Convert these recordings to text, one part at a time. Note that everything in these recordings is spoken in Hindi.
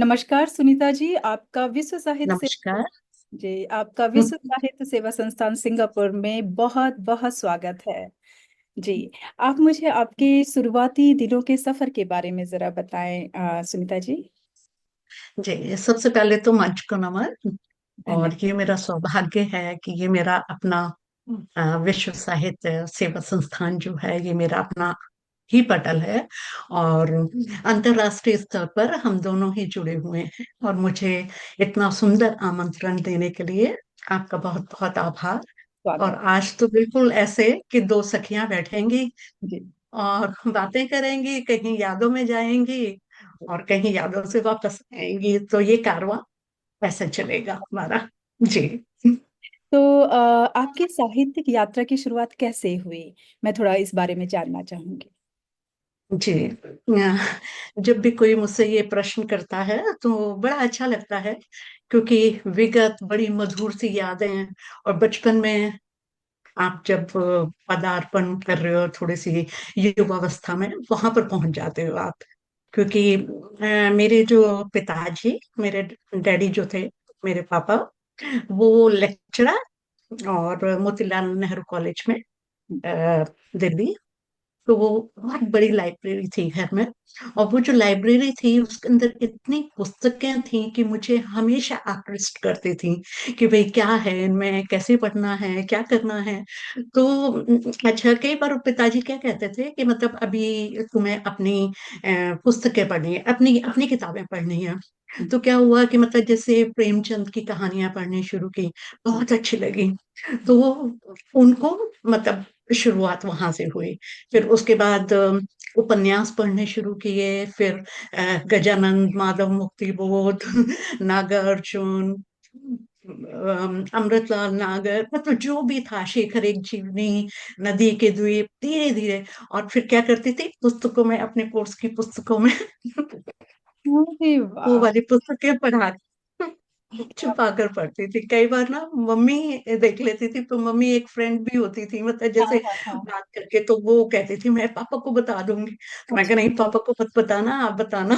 नमस्कार सुनीता जी, आपका विश्व साहित्य से नमस्कार। जी आपका विश्व साहित्य सेवा संस्थान सिंगापुर में बहुत बहुत स्वागत है। जी, आप मुझे आपके शुरुआती दिनों के सफर के बारे में जरा बताएं, सुनीता जी। जी, सबसे पहले तो मंच को नमन। और धन्यवाद। ये मेरा सौभाग्य है कि ये मेरा अपना विश्व साहित्य सेवा संस्थान जो है, ये मेरा अपना ही पटल है। और अंतर्राष्ट्रीय स्तर पर हम दोनों ही जुड़े हुए हैं, और मुझे इतना सुंदर आमंत्रण देने के लिए आपका बहुत बहुत आभार। और स्वागत। आज तो बिल्कुल ऐसे कि दो सखियां बैठेंगी जी। और बातें करेंगी, कहीं यादों में जाएंगी और कहीं यादों से वापस आएंगी, तो ये कारवां ऐसे चलेगा हमारा। जी। तो आपकी साहित्यिक यात्रा की शुरुआत कैसे हुई? मैं थोड़ा इस बारे में जानना चाहूंगी। जी। जब भी कोई मुझसे ये प्रश्न करता है तो बड़ा अच्छा लगता है, क्योंकि विगत बड़ी मधुर सी यादें। और बचपन में आप जब पदार्पण कर रहे हो थोड़ी सी युवावस्था में, वहां पर पहुंच जाते हो आप। क्योंकि मेरे जो पिताजी, मेरे डैडी जो थे, मेरे पापा, वो लेक्चरर और मोतीलाल नेहरू कॉलेज में, दिल्ली। तो वो बहुत बड़ी लाइब्रेरी थी घर में। और वो जो लाइब्रेरी थी उसके अंदर इतनी पुस्तकें थी कि मुझे हमेशा आकृष्ट करती थी कि भाई क्या है इनमें, कैसे पढ़ना है, क्या करना है। तो अच्छा, कई बार पिताजी क्या कहते थे कि मतलब अभी तुम्हें अपनी पुस्तकें पढ़नी है, अपनी अपनी किताबें पढ़नी है। तो क्या हुआ कि मतलब जैसे प्रेमचंद की कहानियां पढ़नी शुरू की, बहुत अच्छी लगी। तो उनको मतलब शुरुआत वहां से हुई। फिर उसके बाद उपन्यास पढ़ने शुरू किए। फिर गजानन, माधव मुक्ति बोध, नागार्जुन, अमृतलाल नागर, मतलब जो भी था, शेखर एक जीवनी, नदी के द्वीप, धीरे धीरे। और फिर क्या करती थी, पुस्तकों में, अपने कोर्स की पुस्तकों में अरे वो वाह। वाली पुस्तकें पढ़ा छुपा कर पढ़ती थी। कई बार ना मम्मी देख लेती थी, तो मम्मी एक फ्रेंड भी होती थी, मतलब हाँ जैसे हाँ हाँ। बात करके, तो वो कहती थी मैं पापा को बता दूंगी। तो मैं कहा नहीं, पापा को मत बताना, आप बताना।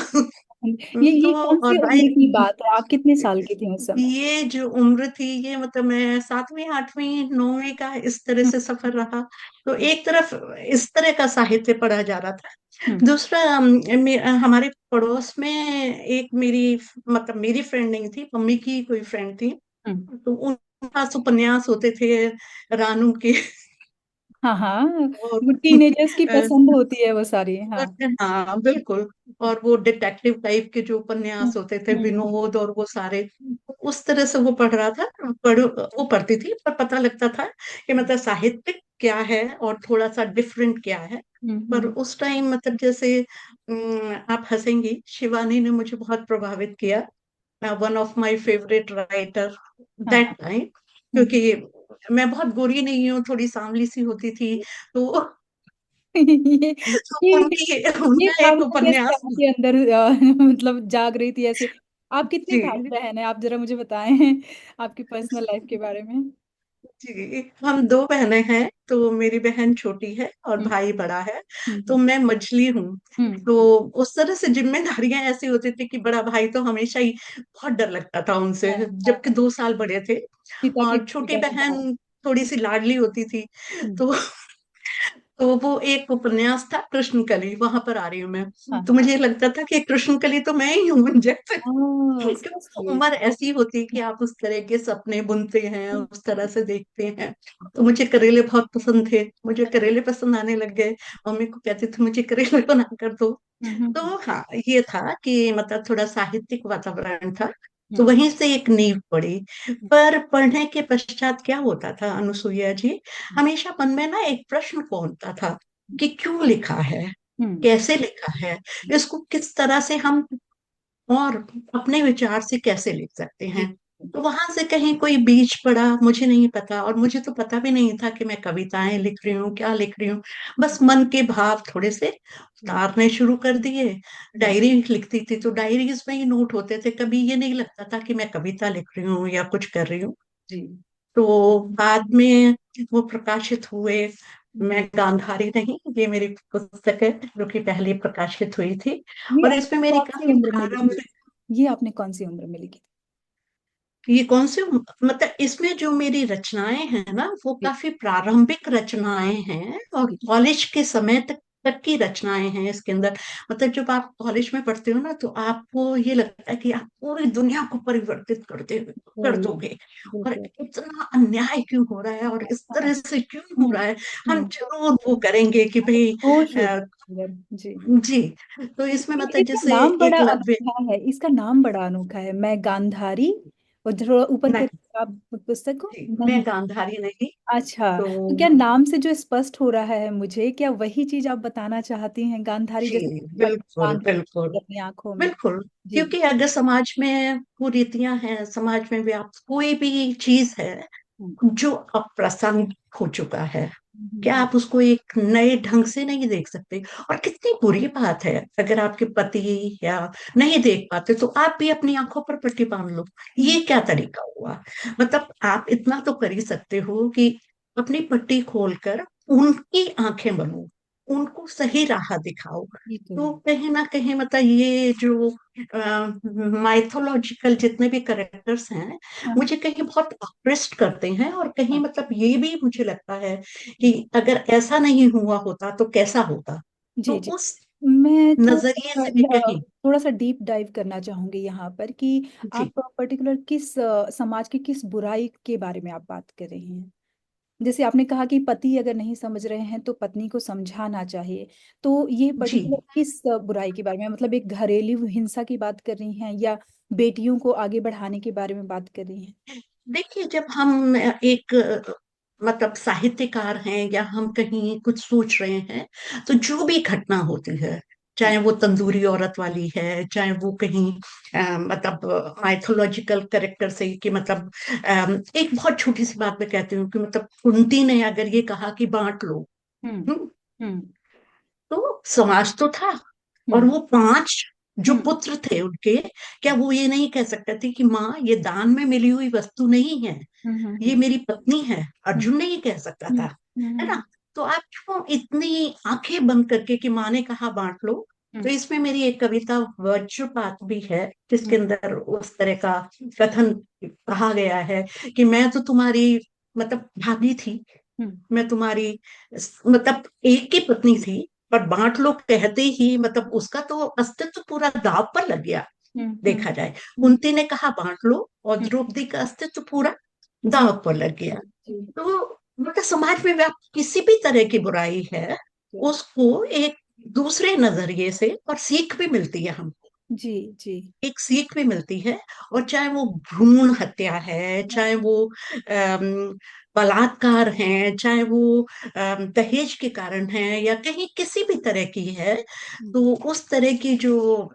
ये तो कौन सी और भाई, उम्र की बात है? आप कितने साल की थी उस समय? ये जो उम्र थी, ये मतलब मैं सातवीं आठवीं नौवीं का इस तरह हम्म। से सफर रहा। तो एक तरफ इस तरह का साहित्य पढ़ा जा रहा था, हम्म। दूसरा हमारे पड़ोस में एक मेरी, मतलब मेरी फ्रेंड नहीं थी, मम्मी की कोई फ्रेंड थी। हम्म। तो उनके पास उपन्यास होते थे, रानू के। हाँ हाँ। और वो टीनेजर्स की पसंद होती है वो सारी, हाँ। हाँ बिल्कुल। और वो डिटेक्टिव टाइप के जो हम्म। उपन्यास होते थे, हम्म। विनोद और वो सारे, उस तरह से वो पढ़ रहा था। वो पढ़ती थी, पर पता लगता था कि मतलब साहित्य क्या है और थोड़ा सा डिफरेंट क्या है। पर हम्म। उस टाइम मतलब जैसे आप हंसेंगी, शिवानी ने मुझे बहुत प्रभावित किया, one of my favourite writer हाँ दैट हाँ। टाइम। हम्म। क्योंकि मैं बहुत गोरी नहीं हूँ, थोड़ी सांवली सी होती थी। तो ये तो ये उनकी, ये उनका एक भावना कैसे उपन्यास। आपके अंदर मतलब जाग रही थी ऐसे? आप कितने भाई जी। बहन हैं? आप जरा मुझे बताएं आपकी पर्सनल लाइफ के बारे में। जी, हम दो बहनें हैं, तो मेरी बहन छोटी है और हम्म। भाई बड़ा है। तो हम्म। मैं मझली हूँ। हम्म। तो उस तरह से जिम्मेदारियां ऐसी होती थी कि बड़ा भाई तो हमेशा ही बहुत डर लगता था उनसे, हाँ हाँ जबकि हाँ। 2 साल बड़े थे। पिता की और छोटी जिम्मेदारी। बहन थोड़ी सी लाडली होती थी। हम्म। तो तो वो एक उपन्यास था कृष्णकली, वहां पर आ रही हूँ मैं। हाँ तो हाँ। मुझे लगता था कि कृष्णकली तो मैं ही हूँ जैसे। ओह, क्योंकि सो वो स्वीट। उम्र ऐसी होती है कि आप उस तरह के सपने बुनते हैं, उस तरह से देखते हैं। तो मुझे करेले बहुत पसंद थे, मुझे करेले पसंद आने लग गए। मम्मी को कहती थी मुझे करेले बना कर दो। तो हम्म। हाँ, ये था कि मतलब थोड़ा साहित्यिक वातावरण था। तो हम्म। वहीं से एक नींव पड़ी। पर पढ़ने के पश्चात क्या होता था अनुसुईया जी, हमेशा मन में ना एक प्रश्न कौनता था कि क्यों लिखा है, हम्म। कैसे लिखा है, इसको किस तरह से हम और अपने विचार से कैसे लिख सकते जी। हैं। तो वहां से कहीं कोई बीज पड़ा, मुझे नहीं पता। और मुझे तो पता भी नहीं था कि मैं कविताएं लिख रही हूँ, क्या लिख रही हूँ। बस मन के भाव थोड़े से उतारने शुरू कर दिए। हम्म। डायरी लिखती थी, तो डायरीज में ही नोट होते थे, कभी ये नहीं लगता था कि मैं कविता लिख रही हूँ या कुछ कर रही हूँ। जी। तो बाद में वो प्रकाशित हुए। हम्म। मैं गांधारी नहीं, ये मेरी पुस्तक है जो कि पहले प्रकाशित हुई थी। ये और आपने इसमें मेरी कौन सी काफी उम्र में प्रारंभ, लिखी? ये आपने कौन सी उम्र में लिखी ये कौन से, मतलब इसमें जो मेरी रचनाएं हैं ना, वो थी? काफी प्रारंभिक रचनाएं हैं और जी कॉलेज के समय तक की रचनाएं हैं इसके अंदर। मतलब जब आप कॉलेज में पढ़ते हो ना, तो आपको ये लगता है कि आप पूरी दुनिया को परिवर्तित कर बिल्कुल दोगे। और बिल्कुल। इतना अन्याय क्यों हो रहा है और इस हाँ, तरह से क्यों हो हम्म रहा है, हम हम्म। जरूर वो करेंगे कि भाई। होश अ, होता है अंदर। जी। जी। तो इसमें लेकिन मतलब इसका जैसे नाम बड़ा एकलव्य। अनोखा है, इसका नाम बड़ा अनोखा है, मैं गांधारी। और थोड़ा ऊपर नहीं, कर आप पुस्तक को जी, मैं नहीं। गांधारी नहीं। अच्छा। तो तो क्या नाम से जो स्पष्ट हो रहा है मुझे, क्या वही चीज आप बताना चाहती हैं, गांधारी जी, जैसे पट्टी बिल्कुल बांध बिल्कुल अपनी आंखों में? बिल्कुल। जी। क्योंकि अगर समाज में कुरीतियां हैं, समाज में व्याप्त कोई भी चीज है हम्म जो अप्रासंगिक हो चुका है, क्या हम्म आप उसको एक नए ढंग से नहीं देख सकते? और कितनी बुरी बात है अगर आपके पति या नहीं देख पाते तो आप भी अपनी आंखों पर पट्टी बांध लो। हम्म, ये क्या तरीका हुआ? मतलब आप इतना तो कर ही सकते हो कि अपनी पट्टी खोलकर उनकी आंखें बनो, उनको सही राह दिखाओ। ये तो तो है। कहीं ना कहीं मतलब ये जो माइथोलॉजिकल जितने भी करेक्टर्स हैं, हाँ, मुझे कहीं बहुत आकृष्ट करते हैं। और कहीं हाँ, मतलब ये भी मुझे लगता है कि अगर ऐसा नहीं हुआ होता तो कैसा होता। तो जी जी। उस मैं नजरिए से भी कहीं। थोड़ा सा डीप डाइव करना चाहूंगी यहाँ पर कि जी आप पर्टिकुलर किस समाज की किस बुराई के बारे में आप बात कर रही हैं। जैसे आपने कहा कि पति अगर नहीं समझ रहे हैं तो पत्नी को समझाना चाहिए। तो ये जी। पर्टिकुलर किस बुराई के बारे में, मतलब एक घरेलू हिंसा की बात कर रही हैं या बेटियों को आगे बढ़ाने के बारे में बात कर रही हैं? देखिए, जब हम एक मतलब साहित्यकार हैं या हम कहीं कुछ सोच रहे हैं, तो जो भी घटना होती है, हम्म चाहे वो तंदूरी औरत वाली है, चाहे वो कहीं मतलब माइथोलॉजिकल कैरेक्टर से कि मतलब एक बहुत छोटी सी बात मैं कहती हूँ कि मतलब कुंती ने अगर ये कहा कि बांट लो। हम्म हम्म, हम्म तो समाज तो था, और हम्म वो पांच जो हम्म पुत्र थे उनके, क्या वो ये नहीं कह सकते थे कि माँ ये दान में मिली हुई वस्तु नहीं है, हम्म ये हम्म मेरी पत्नी है? हम्म अर्जुन नहीं कह सकता हम्म था, है हम्म ना? तो आप क्यों इतनी आंखें बंद करके कि माँ ने कहा बांट लो? तो हम्म इसमें मेरी एक कविता वज्रपात भी है, हम्म जिसके अंदर उस तरह का कथन कहा गया है कि मैं तो तुम्हारी मतलब भाभी थी, हम्म मैं तुम्हारी मतलब एक की पत्नी थी, पर बांट लो कहते ही मतलब उसका तो अस्तित्व पूरा दांव पर लग गया। हम्म हम्म देखा जाए, हम्म, कुंती ने कहा बांट लो और हम्म, द्रौपदी का अस्तित्व पूरा जी दांव पर लग गया। जी जी तो मतलब समाज में व्याप्त किसी भी तरह की बुराई है, उसको एक दूसरे नजरिए से और सीख भी मिलती है हमको, जी जी। एक सीख भी मिलती है। और चाहे वो भ्रूण हत्या है, चाहे वो बलात्कार है, चाहे वो दहेज के कारण है, या कहीं किसी भी तरह की है, हम्म तो उस तरह की जो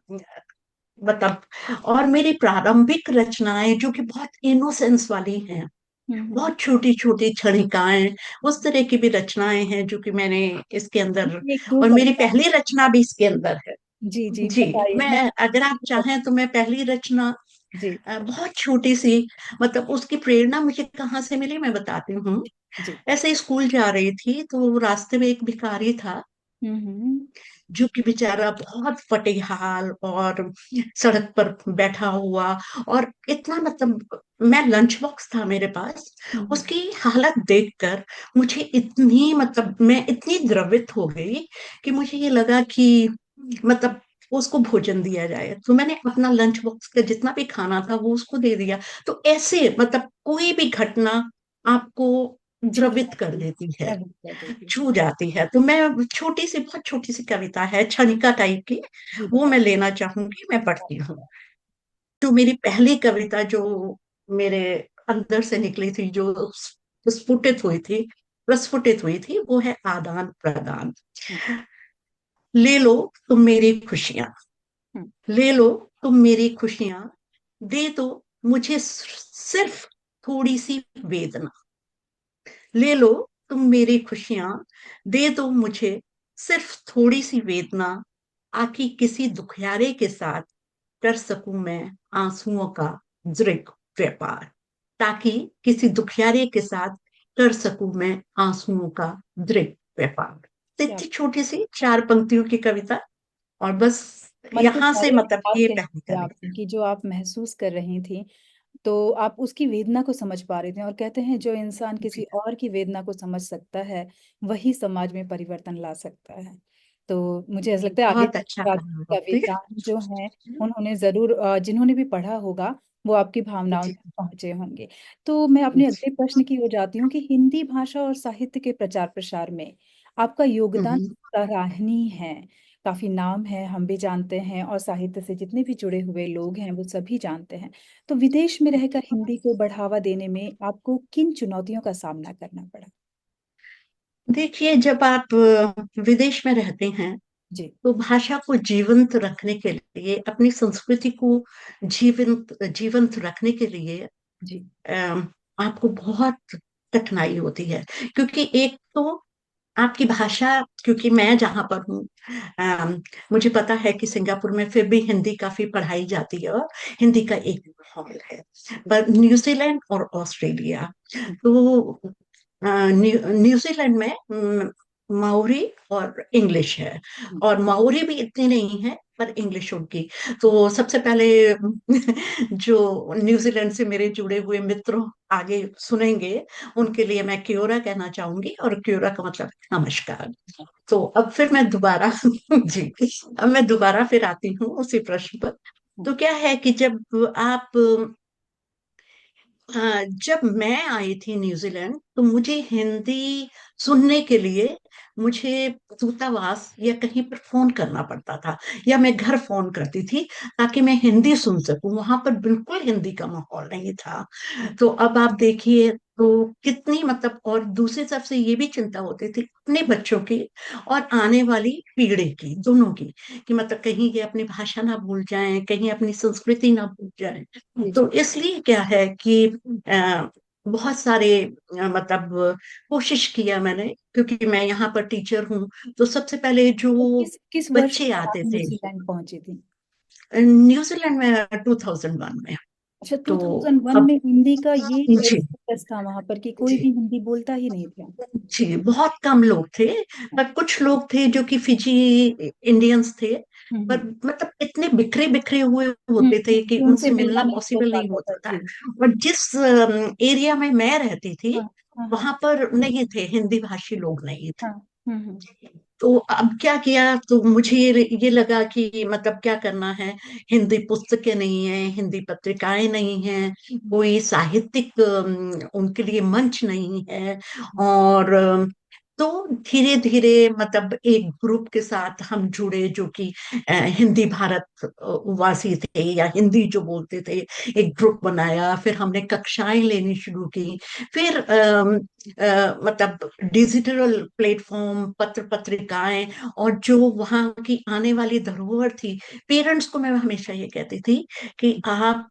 मतलब। और मेरी प्रारंभिक रचनाएं जो कि बहुत इनोसेंस वाली हैं, हम्म। बहुत छोटी छोटी क्षणिकाएं, उस तरह की भी रचनाएं हैं जो कि मैंने इसके अंदर। एक दो और मेरी कविता। पहली रचना भी इसके अंदर है। जी जी, जी, बताइए मैं। मैं अगर आप चाहें तो मैं पहली रचना जी बहुत छोटी सी, मतलब उसकी प्रेरणा मुझे कहाँ से मिली मैं बताती हूँ। जी। ऐसे ही स्कूल जा रही थी तो रास्ते में एक भिखारी था, हम्म जो कि बेचारा बहुत फटेहाल और सड़क पर बैठा हुआ, और इतना मतलब मैं लंच बॉक्स था मेरे पास, हम्म उसकी हालत देखकर मुझे इतनी मतलब मैं इतनी द्रवित हो गई कि मुझे ये लगा कि मतलब उसको भोजन दिया जाए। तो मैंने अपना लंच बॉक्स का जितना भी खाना था वो उसको दे दिया। तो ऐसे मतलब कोई भी घटना आपको छू द्रवित कर जाती देती है, प्रभावित कर देती। छू जाती है। तो मैं छोटी सी बहुत छोटी सी कविता है क्षणिका टाइप की, जी वो मैं बताइए। लेना चाहूंगी, मैं पढ़ती हूँ। जो मेरी पहली कविता जो मेरे अंदर से निकली थी, जो स्फुटित हुई थी, प्रस्फुटित हुई थी, वो है आदान प्रदान। हम्म ले लो तुम मेरी खुशियां, हम्म ले लो तुम मेरी खुशियां, दे दो मुझे सिर्फ थोड़ी सी वेदना। ले लो तुम मेरी खुशियां, दे दो मुझे सिर्फ थोड़ी सी वेदना, आखिर किसी दुखियारे के साथ कर सकूं मैं आंसुओं का दृढ़ व्यापार, ताकि किसी दुखियारे के साथ कर सकूं मैं आंसुओं का दृढ़ व्यापार। तो क्या? इतनी छोटी सी 4 पंक्तियों की कविता, और बस मन के यहाँ से सारे मतलब एहसास ये कह पहले सकते हैं करें। आपने कि जो आप महसूस कर रही थी, तो आप उसकी वेदना को समझ पा रहे थे। और कहते हैं जो इंसान किसी जी, और की वेदना को समझ सकता है, वही समाज में परिवर्तन ला सकता है। तो मुझे ऐसा लगता है आगे बहुत अच्छा चलकर कहा आपने। कविताएं जो हैं, उन्होंने जरूर जिन्होंने भी पढ़ा होगा, वो आपकी भावनाओं जी तक पहुंचे होंगे। तो मैं अपने जी। अगले प्रश्न की ओर जाती हूँ कि हिंदी भाषा और साहित्य के प्रचार प्रसार में आपका योगदान हम्म। सराहनीय है। काफी नाम है, हम भी जानते हैं, और साहित्य से जितने भी जुड़े हुए लोग हैं वो सभी जानते हैं। तो विदेश में रहकर हिंदी को बढ़ावा देने में आपको किन चुनौतियों का सामना करना पड़ा? देखिए, जब आप विदेश में रहते हैं जी। तो भाषा को जीवंत रखने के लिए, अपनी संस्कृति को जीवंत जीवंत रखने के लिए जी। आपको बहुत कठिनाई होती है। क्योंकि एक तो आपकी भाषा, क्योंकि मैं जहां पर हूँ, मुझे पता है कि सिंगापुर में फिर भी हिंदी काफी पढ़ाई जाती है और हिंदी का एक माहौल है। पर न्यूजीलैंड और ऑस्ट्रेलिया, तो न्यूजीलैंड में माओरी और इंग्लिश है। और माओरी भी इतनी नहीं है, पर इंग्लिश उनकी। तो सबसे पहले जो न्यूजीलैंड से मेरे जुड़े हुए मित्र आगे सुनेंगे, उनके लिए मैं क्योरा कहना चाहूंगी, और क्योरा का मतलब नमस्कार। तो अब फिर मैं दोबारा जी, अब मैं दोबारा फिर आती हूँ उसी प्रश्न पर। तो क्या है कि जब मैं आई थी न्यूजीलैंड, तो मुझे हिंदी सुनने के लिए मुझे दूतावास या कहीं पर फोन करना पड़ता था, या मैं घर फोन करती थी ताकि मैं हिंदी सुन सकूं। वहां पर बिल्कुल हिंदी का माहौल नहीं था। तो अब आप देखिए, तो कितनी मतलब, और दूसरी तरफ से ये भी चिंता होती थी अपने बच्चों की और आने वाली पीढ़ी की, दोनों की, कि मतलब कहीं ये अपनी भाषा ना भूल जाएं, कहीं अपनी संस्कृति ना भूल जाएं। जी। जी। तो इसलिए क्या है कि बहुत सारे मतलब कोशिश किया मैंने, क्योंकि मैं यहाँ पर टीचर हूँ। तो सबसे पहले जो तो किस किस वर्ष बच्चे में आप आते थे न्यूजीलैंड पहुंची थी? न्यूजीलैंड में 2001 में। अच्छा, तो 2001 अब में हिंदी का ये जी स्टेटस था वहां पर कि कोई जी भी हिंदी बोलता ही नहीं था। जी, बहुत कम लोग थे। पर कुछ लोग थे जो कि फिजी इंडियंस थे। पर हम्म। मतलब इतने बिखरे बिखरे हुए होते थे कि कि उनसे उनसे मिलना मिलना नहीं हो पॉसिबल नहीं पाता था। होता था। जी। और जिस एरिया में मैं रहती थी, हाँ हाँ हाँ वहां पर नहीं थे, हिंदी भाषी लोग नहीं थे। हाँ। हम्म। तो अब क्या किया, तो मुझे ये लगा कि मतलब क्या करना है। हिंदी पुस्तकें नहीं है, हिंदी पत्रिकाएं नहीं है, हम्म। कोई साहित्यिक उनके लिए मंच नहीं है। हम्म। और तो धीरे धीरे मतलब एक ग्रुप के साथ हम जुड़े, जो कि हिंदी भारत वासी थे या हिंदी जो बोलते थे। एक ग्रुप बनाया, फिर हमने कक्षाएं लेनी शुरू की। फिर मतलब डिजिटल प्लेटफॉर्म, पत्र पत्रिकाएं, और जो वहाँ की आने वाली धरोहर थी। पेरेंट्स को मैं हमेशा ये कहती थी कि आप,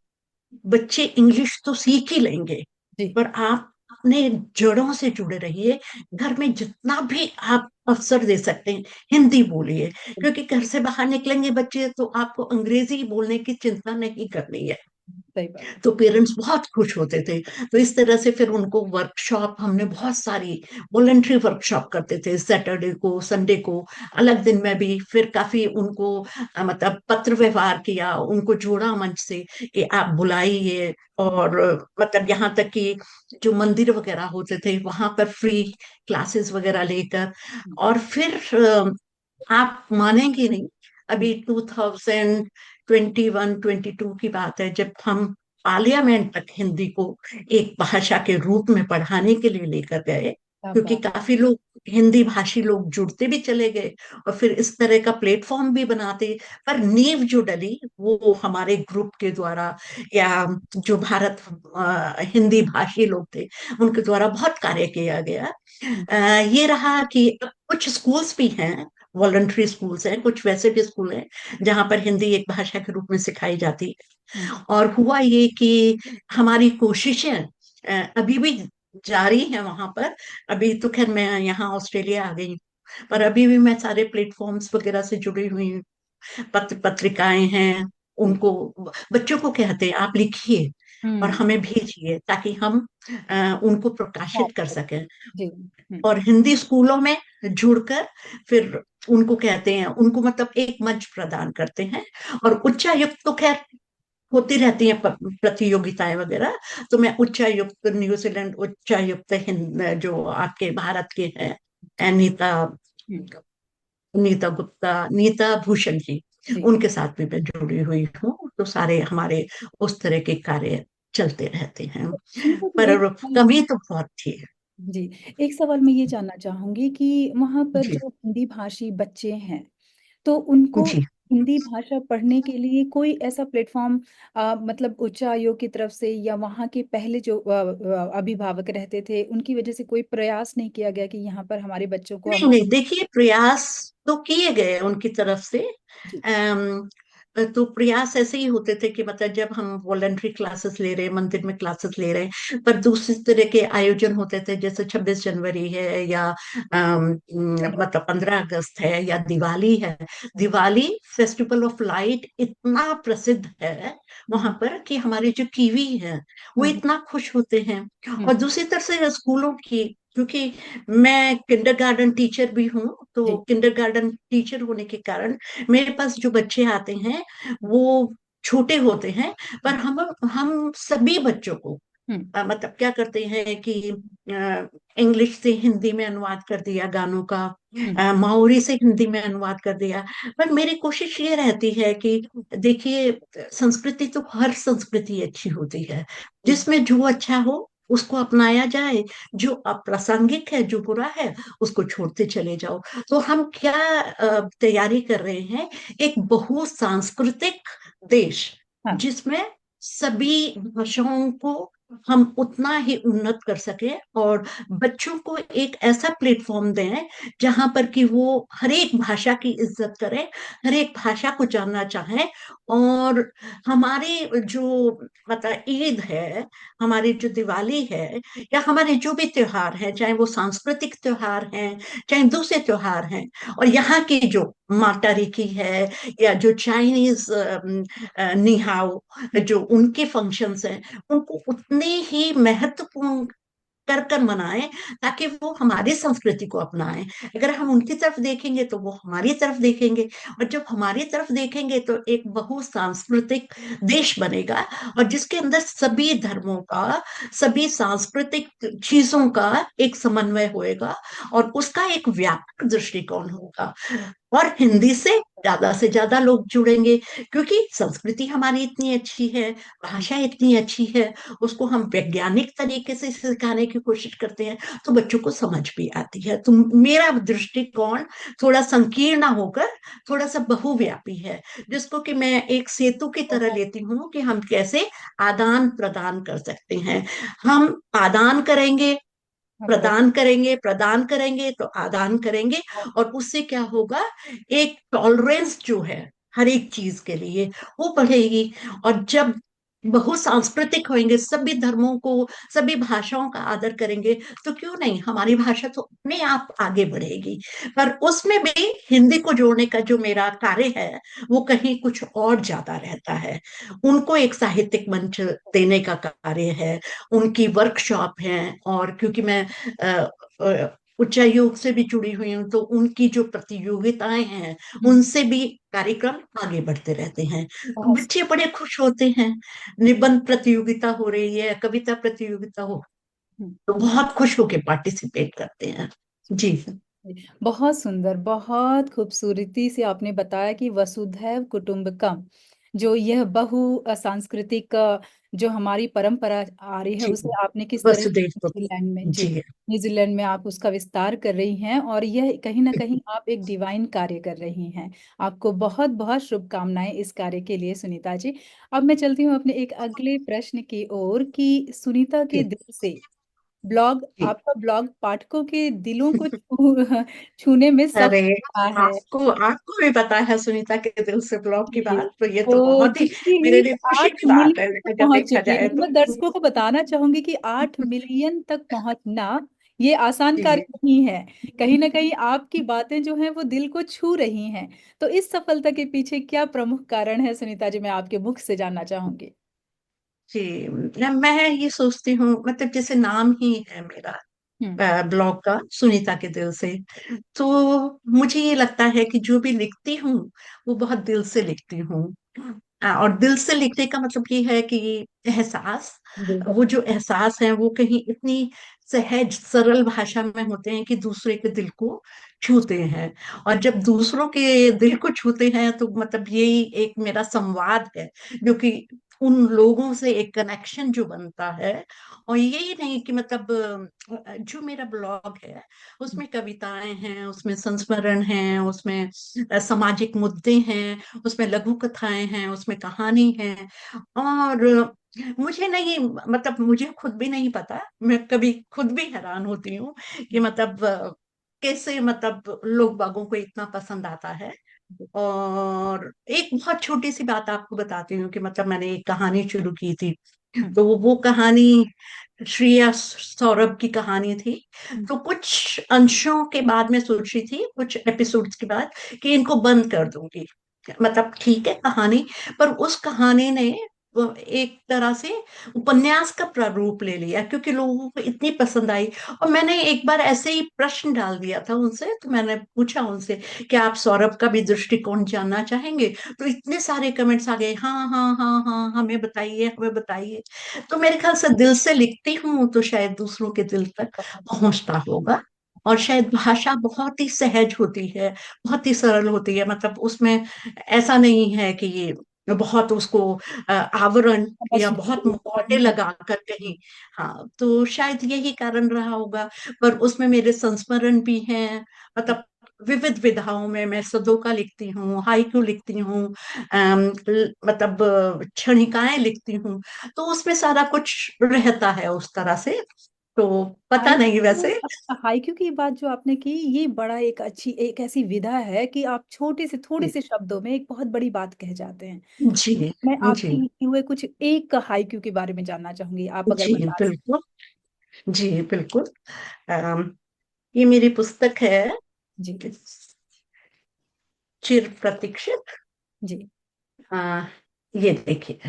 बच्चे इंग्लिश तो सीख ही लेंगे, जी। पर आप अपने जड़ों से जुड़े रहिए। घर में जितना भी आप अवसर दे सकते हैं, हिंदी बोलिए। क्योंकि घर से बाहर निकलेंगे बच्चे, तो आपको अंग्रेजी बोलने की चिंता नहीं करनी है। सही बात। तो पेरेंट्स बहुत खुश होते थे। तो इस तरह से फिर उनको वर्कशॉप, हमने बहुत सारी वॉलेंट्री वर्कशॉप करते थे, सैटरडे को, संडे को, अलग दिन में भी। फिर काफी उनको मतलब पत्र व्यवहार किया, उनको जोड़ा मंच से कि आप बुलाइए। और मतलब यहाँ तक कि जो मंदिर वगैरह होते थे, वहां पर फ्री क्लासेस वगैरह लेकर। और फिर आप मानेंगे नहीं, हम्म। अभी 2021-22 की बात है, जब हम पार्लियामेंट तक हिंदी को एक भाषा के रूप में पढ़ाने के लिए लेकर गए। क्या क्योंकि बात। काफी लोग, हिंदी भाषी लोग जुड़ते भी चले गए, और फिर इस तरह का प्लेटफॉर्म भी बनाते। पर नींव जो डली वो हमारे ग्रुप के द्वारा, या जो भारत हिंदी भाषी लोग थे उनके द्वारा बहुत कार्य किया गया। हम्म। ये रहा कि अब कुछ स्कूल्स भी हैं, वॉलंटरी स्कूल्स हैं, कुछ वैसे भी स्कूल हैं जहां पर हिंदी एक भाषा के रूप में सिखाई जाती हम्म। है। और हुआ ये कि हमारी कोशिशें अभी भी जारी हैं वहां पर। अभी तो खैर मैं यहाँ ऑस्ट्रेलिया आ गई हूँ, पर हम्म। अभी भी मैं सारे प्लेटफॉर्म्स वगैरह से जुड़ी हुई हूँ। पत्र पत्रिकाएं हैं, जी। उनको, बच्चों को कहते हैं आप लिखिए और हम्म। हमें भेजिए, ताकि हम उनको हाँ, प्रकाशित कर सकें। जी। और हिंदी स्कूलों में जुड़कर फिर उनको कहते हैं, उनको मतलब एक मंच प्रदान करते हैं। और उच्चायुक्त तो खैर होती रहती हैं प्रतियोगिताएं वगैरह। तो मैं उच्चायुक्त न्यूजीलैंड, उच्चायुक्त हिंद जो आपके भारत के हैं, जी। नीता हम्म। नीता गुप्ता, नीता भूषण जी, जी। उनके साथ भी मैं जुड़ी हुई हूँ। तो सारे हमारे उस तरह के कार्य चलते रहते हैं। सुनीता जी, पर कमी तो बहुत थी। जी, एक सवाल मैं ये जानना चाहूंगी कि वहां पर जी जो हिंदी भाषी बच्चे हैं, तो उनको जी। हिंदी भाषा पढ़ने के लिए कोई ऐसा प्लेटफॉर्म, मतलब उच्च आयोग की तरफ से या वहाँ के पहले जो अभिभावक रहते थे उनकी वजह से कोई प्रयास नहीं किया गया कि यहाँ पर हमारे बच्चों को नहीं हम। नहीं, देखिए प्रयास तो किए गए उनकी तरफ से। जी। अम, तो प्रयास ऐसे ही होते थे कि मतलब जब हम वॉलंटरी क्लासेस ले रहे हैं, मंदिर में क्लासेस ले रहे हैं, पर दूसरी तरह के आयोजन होते थे, जैसे 26 जनवरी है या मतलब 15 अगस्त है या दिवाली है। दिवाली फेस्टिवल ऑफ लाइट इतना प्रसिद्ध है वहां हम्म। पर कि हमारे जो कीवी हैं वो हम्म। इतना खुश होते हैं। और हम्म। दूसरी तरफ से स्कूलों की, क्योंकि मैं किंडरगार्टन टीचर भी हूँ, तो जी। किंडरगार्टन टीचर होने के कारण मेरे पास जो बच्चे आते हैं वो छोटे होते हैं। पर हम सभी बच्चों को हम्म। मतलब क्या करते हैं कि इंग्लिश से हिंदी में अनुवाद कर दिया गानों का, हम्म। माओरी से हिंदी में अनुवाद कर दिया। पर मेरी कोशिश ये रहती है कि देखिए, संस्कृति तो हर संस्कृति अच्छी होती है, जी। जिसमें जो अच्छा हो उसको अपनाया जाए, जो अप्रासंगिक है, जो बुरा है, उसको छोड़ते चले जाओ। तो हम क्या तैयारी कर रहे हैं, एक बहुसांस्कृतिक देश हाँ। जिसमें सभी भाषाओं को हम उतना ही उन्नत कर सके, और बच्चों को एक ऐसा प्लेटफॉर्म दें जहां पर कि वो हर एक भाषा की इज्जत करें, हर एक भाषा को जानना चाहें। और हमारे जो मतलब ईद है, हमारी जो दिवाली है, या हमारे जो भी त्योहार हैं, चाहे वो सांस्कृतिक त्योहार हैं, चाहे दूसरे त्योहार हैं, और यहाँ की जो माता की है, या जो चाइनीज निहाओ, हम्म। जो उनके फंक्शंस हैं, उनको उतने ही महत्वपूर्ण कर कर मनाएं, ताकि वो हमारी संस्कृति को अपनाएं। अगर हम उनकी तरफ देखेंगे तो वो हमारी तरफ देखेंगे, और जब हमारी तरफ देखेंगे तो एक बहुसांस्कृतिक देश बनेगा, और जिसके अंदर सभी धर्मों का, सभी सांस्कृतिक चीजों का एक समन्वय होएगा, और उसका एक व्यापक दृष्टिकोण होगा। और हिंदी से ज्यादा लोग जुड़ेंगे, क्योंकि संस्कृति हमारी इतनी अच्छी है, भाषा इतनी अच्छी है, उसको हम वैज्ञानिक तरीके से सिखाने की कोशिश करते हैं, तो बच्चों को समझ भी आती है। तो मेरा दृष्टिकोण थोड़ा संकीर्ण होकर थोड़ा सा बहुव्यापी है, जिसको कि मैं एक सेतु की तरह लेती हूँ कि हम कैसे आदान प्रदान कर सकते हैं। हम आदान करेंगे, आपका। प्रदान करेंगे, प्रदान करेंगे तो आदान करेंगे, और उससे क्या होगा, एक टॉलरेंस जो है हर एक चीज के लिए, वो बढ़ेगी। और जब बहुसांस्कृतिक होंगे, सभी धर्मों को, सभी भाषाओं का आदर करेंगे, तो क्यों नहीं, हमारी भाषा तो अपने आप आगे बढ़ेगी। पर उसमें भी हिंदी को जोड़ने का जो मेरा कार्य है, वो कहीं कुछ और ज्यादा रहता है। उनको एक साहित्यिक मंच देने का कार्य है, उनकी वर्कशॉप है। और क्योंकि मैं उच्चायोग से भी जुड़ी हुई हूँ, तो उनकी जो प्रतियोगिताएं हैं, हम्म। उनसे भी कार्यक्रम आगे बढ़ते रहते हैं। तो बहुत। बच्चे बड़े खुश होते हैं। निबंध प्रतियोगिता हो रही है, कविता प्रतियोगिता हो, हम्म। तो बहुत खुश होकर पार्टिसिपेट करते हैं। जी बहुत सुंदर, बहुत खूबसूरती से आपने बताया कि वसुधैव कुटुंबकम, जो यह बहु सांस्कृतिक जो हमारी परंपरा आ रही है, जी। उसे आपने किस तरह वसुदेव को। न्यूजीलैंड में, जी, जी न्यूजीलैंड में आप उसका विस्तार कर रही हैं, और यह कहीं ना कहीं आप एक डिवाइन कार्य कर रही हैं। आपको बहुत बहुत शुभकामनाएं इस कार्य के लिए सुनीता जी। अब मैं चलती हूँ अपने एक अगले प्रश्न की ओर कि सुनीता के जी दिल से ब्लॉग, जी। आपका ब्लॉग पाठकों के दिलों को छूने में अरे, सफल रहा है। आपको आपको भी पता है सुनीता के दिल से ब्लॉग की जी, बात, तो ये तो वो बहुत ही जिसकी मेरे लिए रीच खुशी आठ की बात है, मिलियन तक अगर पहुंच देखा चुकी जाए है। तो। मैं दर्शकों को बताना चाहूंगी कि 8 मिलियन तक पहुंचना ये आसान कार्य जी नहीं है। कहीं ना कहीं आपकी बातें जो हैं वो दिल को छू रही हैं। तो इस सफलता के पीछे क्या प्रमुख कारण है सुनीता जी, मैं आपके मुख से जानना चाहूंगी। जी। मैं ये सोचती हूँ, मतलब जैसे नाम ही है मेरा, हम्म। ब्लॉग का, सुनीता के दिल से। तो मुझे ये लगता है कि जो भी लिखती हूँ वो बहुत दिल से लिखती हूँ। और दिल से लिखने का मतलब ये है कि एहसास, वो जो एहसास है वो कहीं इतनी सहज सरल भाषा में होते हैं कि दूसरे के दिल को छूते हैं। और जब दूसरों के दिल को छूते हैं तो मतलब यही एक मेरा संवाद है, जो कि उन लोगों से एक कनेक्शन जो बनता है। और यही नहीं कि मतलब जो मेरा ब्लॉग है उसमें कविताएं हैं, उसमें संस्मरण हैं, उसमें सामाजिक मुद्दे हैं, उसमें लघु कथाएं हैं, उसमें कहानी है। और मुझे नहीं, मतलब मुझे खुद भी नहीं पता, मैं कभी खुद भी हैरान होती हूँ कि मतलब कैसे मतलब लोग बागों को इतना पसंद आता है। और एक बहुत छोटी सी बात आपको बताती हूँ कि मतलब मैंने एक कहानी शुरू की थी। हम्म। तो वो कहानी श्रेया सौरभ की कहानी थी। हम्म। तो कुछ अंशों के बाद मैं सोच रही थी, कुछ एपिसोड्स के बाद, कि इनको बंद कर दूंगी। मतलब ठीक है कहानी, पर उस कहानी ने वो एक तरह से उपन्यास का प्रारूप ले लिया, क्योंकि लोगों को इतनी पसंद आई। और मैंने एक बार ऐसे ही प्रश्न डाल दिया था उनसे, तो मैंने पूछा उनसे कि आप सौरभ का भी दृष्टिकोण जानना चाहेंगे? तो इतने सारे कमेंट्स आ गए, हाँ हाँ हाँ हाँ, हमें बताइए हमें बताइए। तो मेरे ख्याल से दिल से लिखती हूँ तो शायद दूसरों के दिल तक पहुंचता होगा। और शायद भाषा बहुत ही सहज होती है, बहुत ही सरल होती है। मतलब उसमें ऐसा नहीं है कि ये बहुत उसको आवरण समझ या बहुत लीजिए। मुखौटे लगा कर कहीं। हाँ, तो शायद यही कारण रहा होगा। पर उसमें मेरे संस्मरण भी हैं, मतलब विविध विधाओं में मैं सदोका लिखती हूँ, हाइकू लिखती हूँ, मतलब क्षणिकाएं लिखती हूँ। तो उसमें सारा कुछ रहता है उस तरह से। तो पता नहीं हाइक्यू। वैसे। हाइक्यू की बात जो आपने की, ये बड़ा एक अच्छी एक ऐसी विधा है कि आप छोटे से थोड़े से शब्दों में एक बहुत बड़ी बात कह जाते हैं। जी मैं जी आपके लिखे हुए कुछ एक हाइक्यू के बारे में जानना चाहूंगी, आप अगर जी बता सकें। बिल्कुल। जी बिल्कुल। अम, ये मेरी पुस्तक है, जी। चिर प्रतीक्षित। जी। आ, ये देखिए,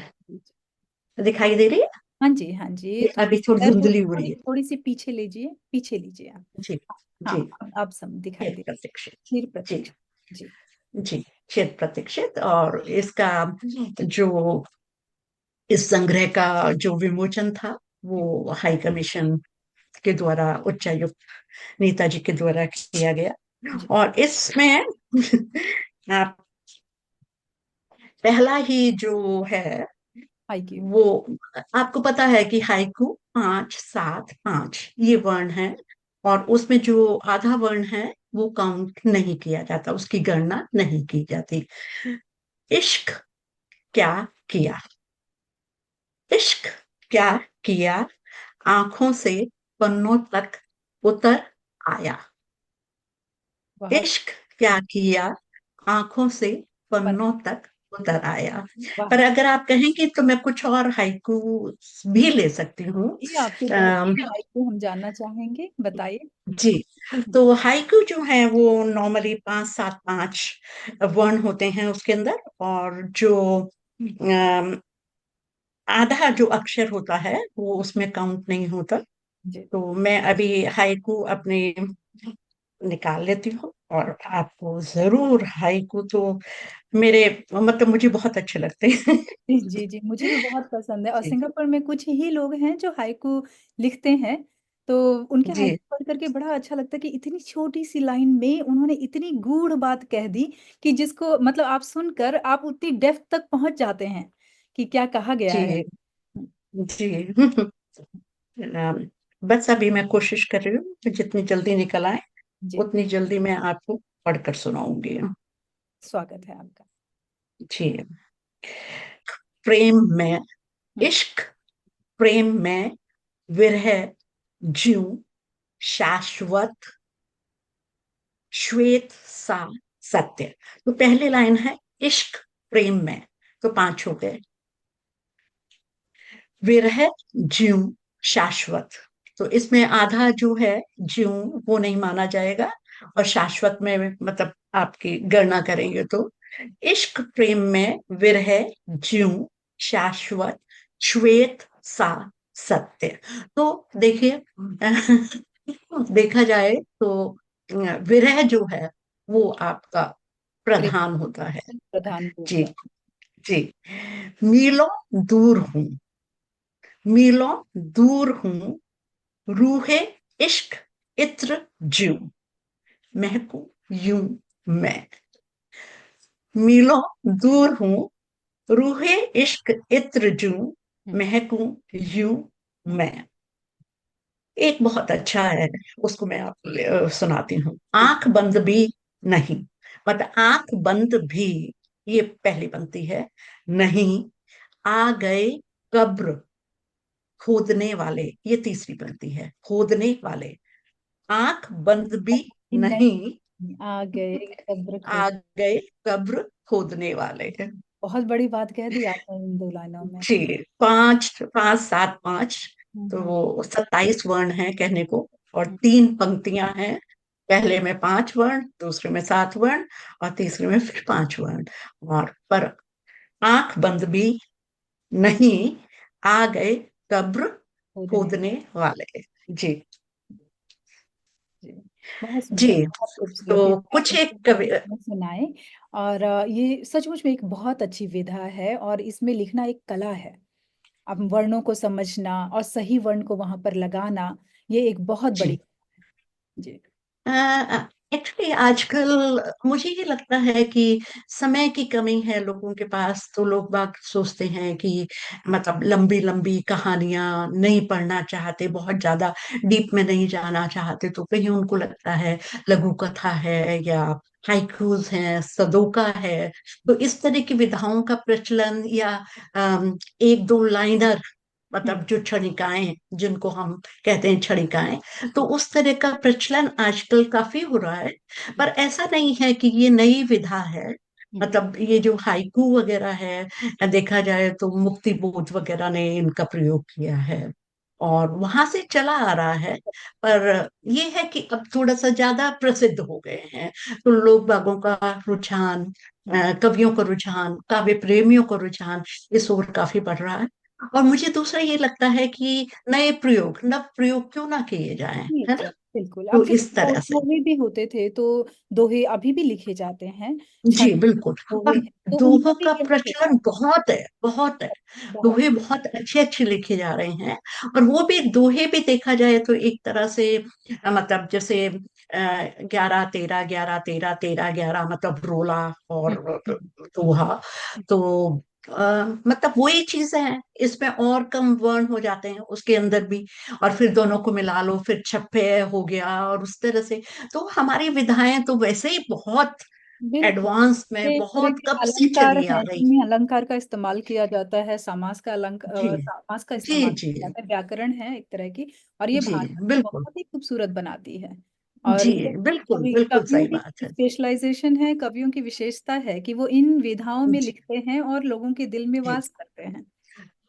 दिखाई दे रही है? हाँ जी, हाँ जी, ये थोड़ा अभी सा थोड़ी पैर धुंधली हो रही थोड़ी है। थोड़ी सी पीछे लीजिए, पीछे लीजिए आप। जी हाँ, जी। अब सब दिखाई चिर दे। प्रतीक्षित। फिर जी प्रतीक्षा। जी। जी। चिर प्रतीक्षित। और इसका जो इस संग्रह का जो विमोचन था वो हाई कमीशन के द्वारा, उच्चायुक्त नीता जी के द्वारा किया गया। जी। और इसमें आप पहला ही जो है हाइक्यू। वो, आपको पता है कि हाइकू 5 7 5 ये वर्ण है। और उसमें जो आधा वर्ण है वो काउंट नहीं किया जाता, उसकी गणना नहीं की जाती। इश्क क्या किया, इश्क क्या किया, आंखों से पन्नों तक उतर आया। बहुत। इश्क क्या किया, आंखों से पर- पन्नों तक उतर आया। वाह। पर अगर आप कहेंगे तो मैं कुछ और हाइकू भी ले सकती हूँ। ये आपके बहुत अम, से हाइक्यू हम जानना चाहेंगे, बताइए। जी। तो हाइकू जो है वो नॉर्मली 5 7 5 वर्ण होते हैं उसके अंदर। और जो आधा जो अक्षर होता है वो उसमें काउंट नहीं होता। जी। तो मैं अभी हाइकू अपने निकाल लेती हूँ और आपको जरूर, हाइकू तो मेरे मतलब मुझे बहुत अच्छे लगते हैं। जी जी जी, मुझे भी बहुत पसंद है, और जी सिंगापुर में कुछ ही लोग हैं जो हाइकू लिखते हैं। तो उनके जी हाइकू पढ़ करके बड़ा अच्छा लगता है कि इतनी छोटी सी लाइन में उन्होंने इतनी गूढ़ बात कह दी कि जिसको मतलब आप सुनकर आप उतनी डेप्थ तक पहुंच जाते हैं कि क्या कहा गया है। जी जी। अम, बस अभी मैं कोशिश कर रही हूँ कि जितनी जल्दी निकल आए जी। उतनी जल्दी मैं आपको पढ़कर सुनाऊंगी। स्वागत है आपका। जी। प्रेम में हम्म। इश्क, प्रेम में विरह, ज्यों शाश्वत श्वेत सा सत्य। तो पहली लाइन है इश्क प्रेम में, तो 5 हो गए। विरह, ज्यों शाश्वत, तो इसमें आधा जो है ज्यों वो नहीं माना जाएगा। और शाश्वत में मतलब आपकी गणना करेंगे तो इश्क प्रेम में विरह, ज्यों शाश्वत श्वेत सा सत्य। तो देखिए देखा जाए तो विरह जो है वो आपका प्रेम प्रधान होता है। प्रधान जी। होगा। जी। मीलों दूर हूँ, मीलों दूर हूँ, रूहे इश्क इत्र ज्यों, महकूं यूं मैं। मीलों दूर हूँ, रूहे इश्क इत्र ज्यों, हम्म। महकूं यूं मैं। एक बहुत अच्छा है, उसको मैं आपको सुनाती हूँ। जी। आंख बंद भी नहीं, मतलब आंख बंद भी, ये पहली पंक्ति है। नहीं, आ गए कब्र खोदने वाले, ये तीसरी पंक्ति है, खोदने वाले। आंख बंद भी नहीं, नहीं आ गए कब्र आ खोद। गए कब्र खोदने वाले। बहुत बड़ी बात कह दी आपने इन दो लाइनों में। जी। पांच, पांच, सात, पांच, हम्म। तो 27 वर्ण है कहने को, और हम्म। 3 पंक्तियां हैं। पहले में 5 वर्ण, दूसरे में 7 वर्ण, और तीसरे में फिर 5 वर्ण। और पर आंख बंद भी नहीं, आ गए कब्र खोदने। खोदने वाले। जी। जी। बहुत जी। सुंदर, बहुत खूबसूरत ये तो जो कुछ आपने एक शब्द कवि। आपने सुनाए। और ये सचमुच में एक बहुत अच्छी विधा है, और इसमें लिखना एक कला है। अब वर्णों को समझना और सही वर्ण को वहां पर लगाना, ये एक बहुत बड़ी। जी। जी। एक्चुअली आजकल मुझे ये लगता है कि समय की कमी है लोगों के पास, तो लोग बाग सोचते हैं कि मतलब लंबी लंबी कहानियां नहीं पढ़ना चाहते, बहुत ज्यादा डीप में नहीं जाना चाहते, तो कहीं उनको लगता है लघु कथा है या हाइकूज है, सदोका है। तो इस तरह की विधाओं का प्रचलन, या एक दो लाइनर, हम्म। मतलब जो क्षणिकाएं, जिनको हम कहते हैं क्षणिकाएं, तो उस तरह का प्रचलन आजकल काफी हो रहा है। पर ऐसा नहीं है कि ये नई विधा है। हम्म। मतलब ये जो हाइकू वगैरह है, देखा जाए तो मुक्ति बोध वगैरह ने इनका प्रयोग किया है, और वहां से चला आ रहा है। पर ये है कि अब थोड़ा सा ज्यादा प्रसिद्ध हो गए हैं, तो लोग बागों का रुझान, कवियों का रुझान, काव्य प्रेमियों का रुझान इस ओर काफी बढ़ रहा है। और मुझे दूसरा ये लगता है कि नए प्रयोग, नव प्रयोग क्यों ना किए जाएं, जी है जी, ना? बिल्कुल। तो अब जैसे इस तरह से। दोहे भी होते थे, तो दोहे अभी भी लिखे जाते हैं। छंद जी बिल्कुल। दोहे और हैं, तो उनका दोहों भी का यही होता प्रचलन बहुत है, बहुत है। है। बहुत। दोहे बहुत अच्छे अच्छे लिखे जा रहे हैं। और वो भी दोहे भी देखा जाए तो एक तरह से मतलब जैसे 11 13 11 13 13 11, मतलब रोला हम्म। और हम्म। दोहा। तो मतलब वही चीजें हैं, इसमें और कम वर्ण हो जाते हैं उसके अंदर भी, और फिर दोनों को मिला लो, फिर छप्पे हो गया, और उस तरह से। तो हमारी विधाएं तो वैसे ही बहुत बिल्कुल। एडवांस में, ये एक तरह बहुत के कब से अलंकार चली आ हैं रही। जिनमें अलंकार का इस्तेमाल किया जाता है, जी। समास का जी। इस्तेमाल जी। किया जाता है, व्याकरण है एक तरह की। और ये जी भाषा को बिल्कुल। बहुत ही खूबसूरत बनाती है। और जी ये बिल्कुल, बिल्कुल कवियों सही की बात है। स्पेशलाइजेशन है, कवियों की विशेषता है कि वो इन विधाओं में जी। लिखते हैं और लोगों के दिल में जी वास करते हैं।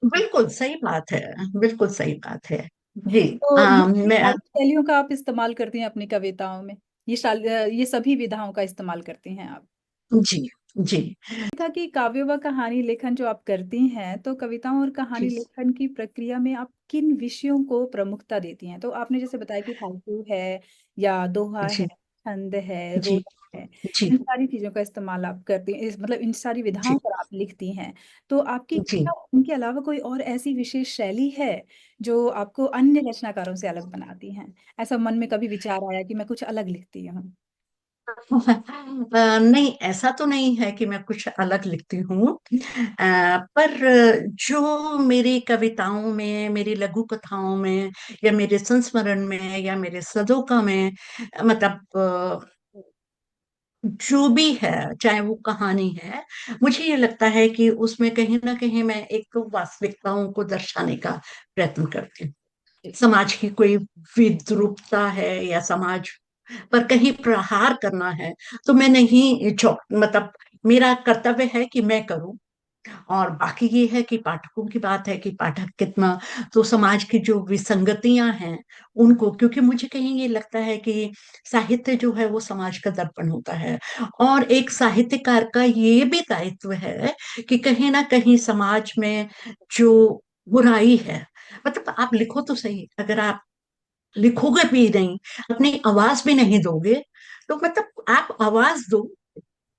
बिल्कुल सही बात है, बिल्कुल सही बात है। जी। तो ये मैं। सारी शैलियों का आप इस्तेमाल करती हैं अपनी कविताओं में? ये सभी विधाओं का इस्तेमाल करती हैं आप? जी। जी। था कि काव्य व कहानी लेखन जो आप करती हैं, तो कविताओं और कहानी जी। लेखन की प्रक्रिया में आप किन विषयों को प्रमुखता देती हैं? तो आपने जैसे बताया कि हाइकू है, या दोहा है, जी। छंद है, जी। रोला है। जी। इन सारी चीजों का इस्तेमाल आप करती हैं, मतलब इन सारी विधाओं जी। पर आप लिखती हैं। तो आपकी जी। क्या इनके अलावा कोई और ऐसी विशेष शैली है जो आपको अन्य रचनाकारों से अलग बनाती हैं? ऐसा मन में कभी विचार आया कि मैं कुछ अलग लिखती हूँ? नहीं, ऐसा तो नहीं है कि मैं कुछ अलग लिखती हूँ। पर जो मेरी कविताओं में, मेरी लघु कथाओं में, या मेरे संस्मरण में, या मेरे सदोका में, मतलब जो भी है, चाहे वो कहानी है, मुझे ये लगता है कि उसमें कहीं ना कहीं मैं एक तो वास्तविकताओं को दर्शाने का प्रयत्न करती हूँ। जी। समाज की कोई विद्रूपता है, या समाज पर कहीं प्रहार करना है, तो मैं नहीं चौक, मतलब मेरा कर्तव्य है कि मैं करूं। और बाकी ये है कि पाठकों की बात है कि पाठक कितना, तो समाज की जो विसंगतियां हैं उनको, क्योंकि मुझे कहीं ये लगता है कि साहित्य जो है वो समाज का दर्पण होता है। और एक साहित्यकार का ये भी दायित्व है कि कहीं ना कहीं समाज में जो बुराई है, मतलब आप लिखो तो सही, अगर आप लिखोगे भी नहीं, अपनी आवाज भी नहीं दोगे, तो मतलब आप आवाज दो।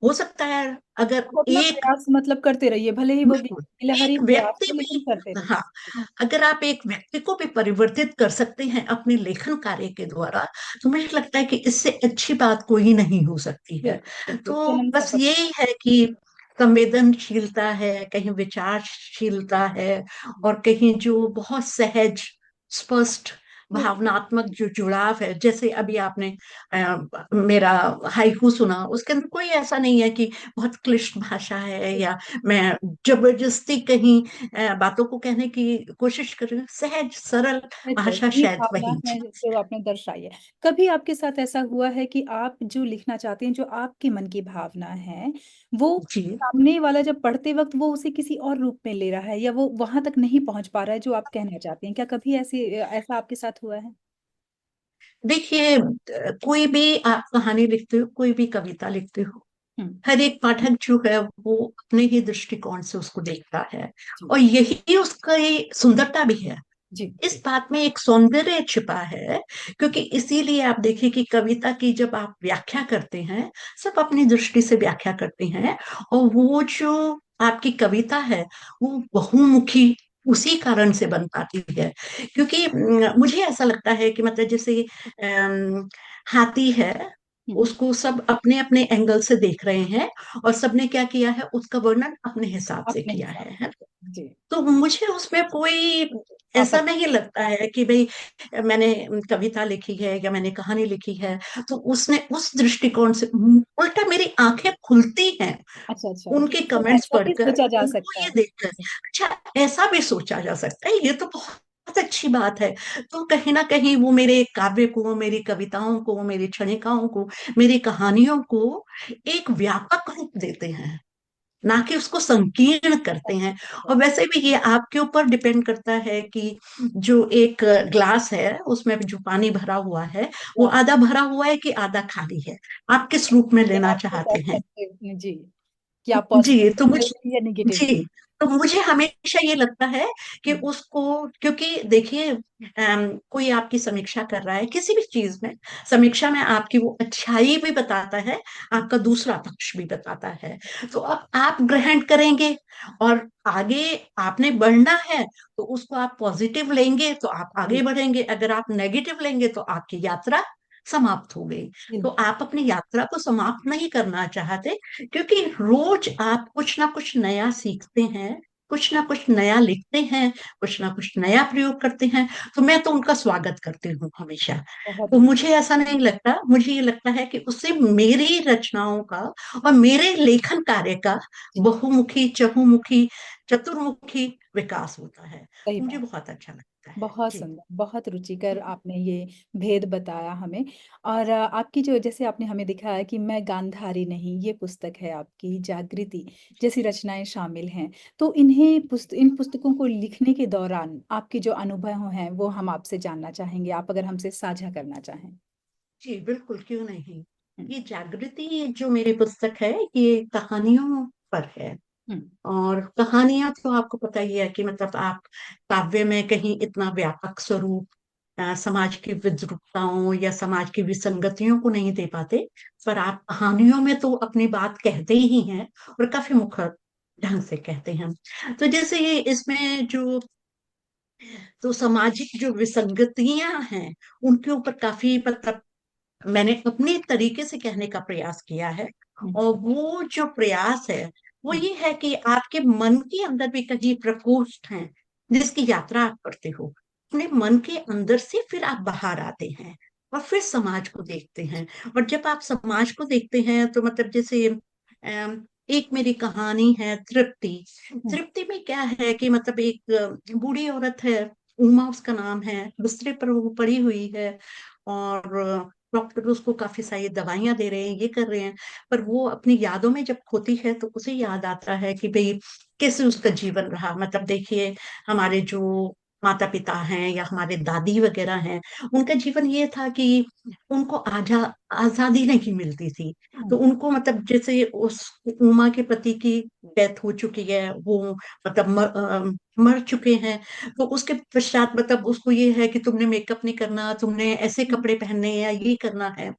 हो सकता है अगर आप अपना एक, प्रयास मतलब करते रहिए, भले ही वो बिल्कुल, गिलहरी एक प्रयास व्यक्ति हो, भी, लेकिन करते हाँ, रहिए। अगर आप एक व्यक्ति को भी परिवर्तित कर सकते हैं अपने लेखन कार्य के द्वारा, तो मुझे लगता है कि इससे अच्छी बात कोई नहीं हो सकती है। बिल्कुल बिल्कुल, तो चरम बस सफल। यही है कि संवेदनशीलता है, कहीं विचारशीलता है, और कहीं जो बहुत सहज, स्पष्ट, बिल्कुल भावनात्मक जो जुड़ाव है। जैसे अभी आपने मेरा हाइकू सुना, उसके अंदर कोई ऐसा नहीं है कि बहुत क्लिष्ट भाषा है, या मैं जबरदस्ती कहीं बातों को कहने की कोशिश कर रही हूँ। सहज सरल है, भाषा वही शायद भावना वही है चीज। जो आपने दर्शाई है। कभी आपके साथ ऐसा हुआ है कि आप जो लिखना चाहते हैं, जो आपके मन की भावना है, वो जी, सामने वाला जब पढ़ते वक्त वो उसे किसी और रूप में ले रहा है, या वो वहां तक नहीं पहुंच पा रहा है जो आप कहना चाहते हैं? क्या कभी ऐसा आपके साथ हुआ है? देखिए, कोई भी आप कहानी लिखते हो, कोई भी कविता लिखते हो, हम्म। हर एक पाठक जो है वो अपने ही दृष्टिकोण से उसको देखता है, जी और यही उसका ये सुंदरता भी है। जी इस जी। बात में एक सौंदर्य छिपा है, क्योंकि इसीलिए आप देखिए कि कविता की जब आप व्याख्या करते हैं, सब अपनी दृष्टि से व्याख्या करते हैं, और वो जो आपकी कविता है वो बहुमुखी उसी कारण से बन पाती है। क्योंकि मुझे ऐसा लगता है कि मतलब जैसे हाथी है, हम्म। उसको सब अपने अपने एंगल से देख रहे हैं, और सबने क्या किया है, उसका वर्णन अपने हिसाब से अपने किया हिसाब है। से। जी। तो मुझे उसमें कोई ऐसा आपत्ति। नहीं लगता है कि भाई मैंने कविता लिखी है या मैंने कहानी लिखी है, तो उसने उस दृष्टिकोण से, उल्टा मेरी आंखें खुलती हैं अच्छा अच्छा, उनके तो कमेंट्स ऐसा भी पढ़कर, सोचा जा उनको सकता ये है। देखकर। अच्छा, ऐसा भी सोचा जा सकता है, ये तो बहुत अच्छी बात है। तो कहीं ना कहीं वो मेरे काव्य को, मेरी कविताओं को, मेरी क्षणिकाओं को, मेरी कहानियों को एक व्यापक रूप देते हैं, ना कि उसको संकीर्ण करते हैं। और वैसे भी ये आपके ऊपर डिपेंड करता है कि जो एक ग्लास है उसमें जो पानी भरा हुआ है, वो वाह। आधा भरा हुआ है कि आधा खाली है, आप किस रूप में ये लेना आपके चाहते हैं। पर्सपेक्टिव जी, कि आप जी, तो पॉजिटिव मुझे लेंगे या निगेटिव जी, लेंगे। तो मुझे हमेशा ये लगता है कि हम्म। उसको, क्योंकि देखिए, कोई आपकी समीक्षा कर रहा है किसी भी चीज में, समीक्षा में आपकी वो अच्छाई भी बताता है, आपका दूसरा पक्ष भी बताता है। तो अब आप ग्रहण करेंगे, और आगे आपने बढ़ना है, तो उसको आप पॉजिटिव लेंगे तो आप आगे जी बढ़ेंगे, अगर आप नेगेटिव लेंगे तो आपकी यात्रा समाप्त हो गई। तो बिल्कुल। आप अपनी यात्रा को समाप्त नहीं करना चाहते, क्योंकि रोज आप कुछ ना कुछ नया सीखते हैं, कुछ ना कुछ नया लिखते हैं, कुछ ना कुछ नया प्रयोग करते हैं। तो मैं तो उनका स्वागत करती हूँ हमेशा। बहुत तो अच्छी। मुझे ऐसा नहीं लगता, मुझे ये लगता है कि उससे मेरी रचनाओं का और मेरे लेखन कार्य का जी। बहुमुखी, चहुमुखी, चतुर्मुखी विकास होता है। सही मुझे बात। बहुत अच्छा लगता है बहुत जी। सुंदर, बहुत रुचिकर आपने ये भेद बताया हमें। और आपकी जो, जैसे आपने हमें दिखाया कि मैं गांधारी नहीं, ये पुस्तक है आपकी जागृति, जैसी रचनाएं शामिल हैं। तो इन पुस्तकों को लिखने के दौरान आपके जो अनुभव हैं वो हम आपसे जानना चाहेंगे, आप अगर हमसे साझा करना चाहें। जी बिल्कुल, क्यों नहीं। हम्म। ये जागृति जो मेरी पुस्तक है, ये कहानियों पर है। हम्म। और कहानियां तो आपको पता ही है कि मतलब आप काव्य में कहीं इतना व्यापक स्वरूप समाज की विद्रूपताओं या समाज की विसंगतियों को नहीं दे पाते, पर आप कहानियों में तो अपनी बात कहते ही हैं, और काफी मुखर ढंग से कहते हैं। तो जैसे ये इसमें जो, तो सामाजिक जो विसंगतियां हैं, उनके ऊपर काफी मतलब मैंने अपने तरीके से कहने का प्रयास किया है। हम्म। और वो जो प्रयास है वो हम्म। ये है कि आपके मन के अंदर भी कहीं प्रकोष्ठ हैं, जिसकी यात्रा आप करते हो। अपने मन के अंदर से फिर आप बाहर आते हैं, और फिर समाज को देखते हैं। और जब आप समाज को देखते हैं, तो मतलब जैसे एक मेरी कहानी है तृप्ति। हम्म। तृप्ति में क्या है कि मतलब एक बूढ़ी औरत है, उमा उसका नाम है, बिस्तर पर वो पड़ी हुई है, और डॉक्टर उसको काफी सारी दवाइयां दे रहे हैं, ये कर रहे हैं। पर वो अपनी यादों में जब खोती है, तो उसे याद आता है कि भाई कैसे उसका जीवन रहा। मतलब देखिए, हमारे जो माता पिता हैं या हमारे दादी वगैरह हैं, उनका जीवन ये था कि उनको आजादी नहीं मिलती थी। तो हम्म, उनको मतलब जैसे उस उमा के पति की डेथ हो चुकी है, वो मतलब मर चुके हैं। तो उसके पश्चात मतलब उसको ये है कि तुमने मेकअप नहीं करना, तुमने ऐसे कपड़े पहनने हैं या ये करना है।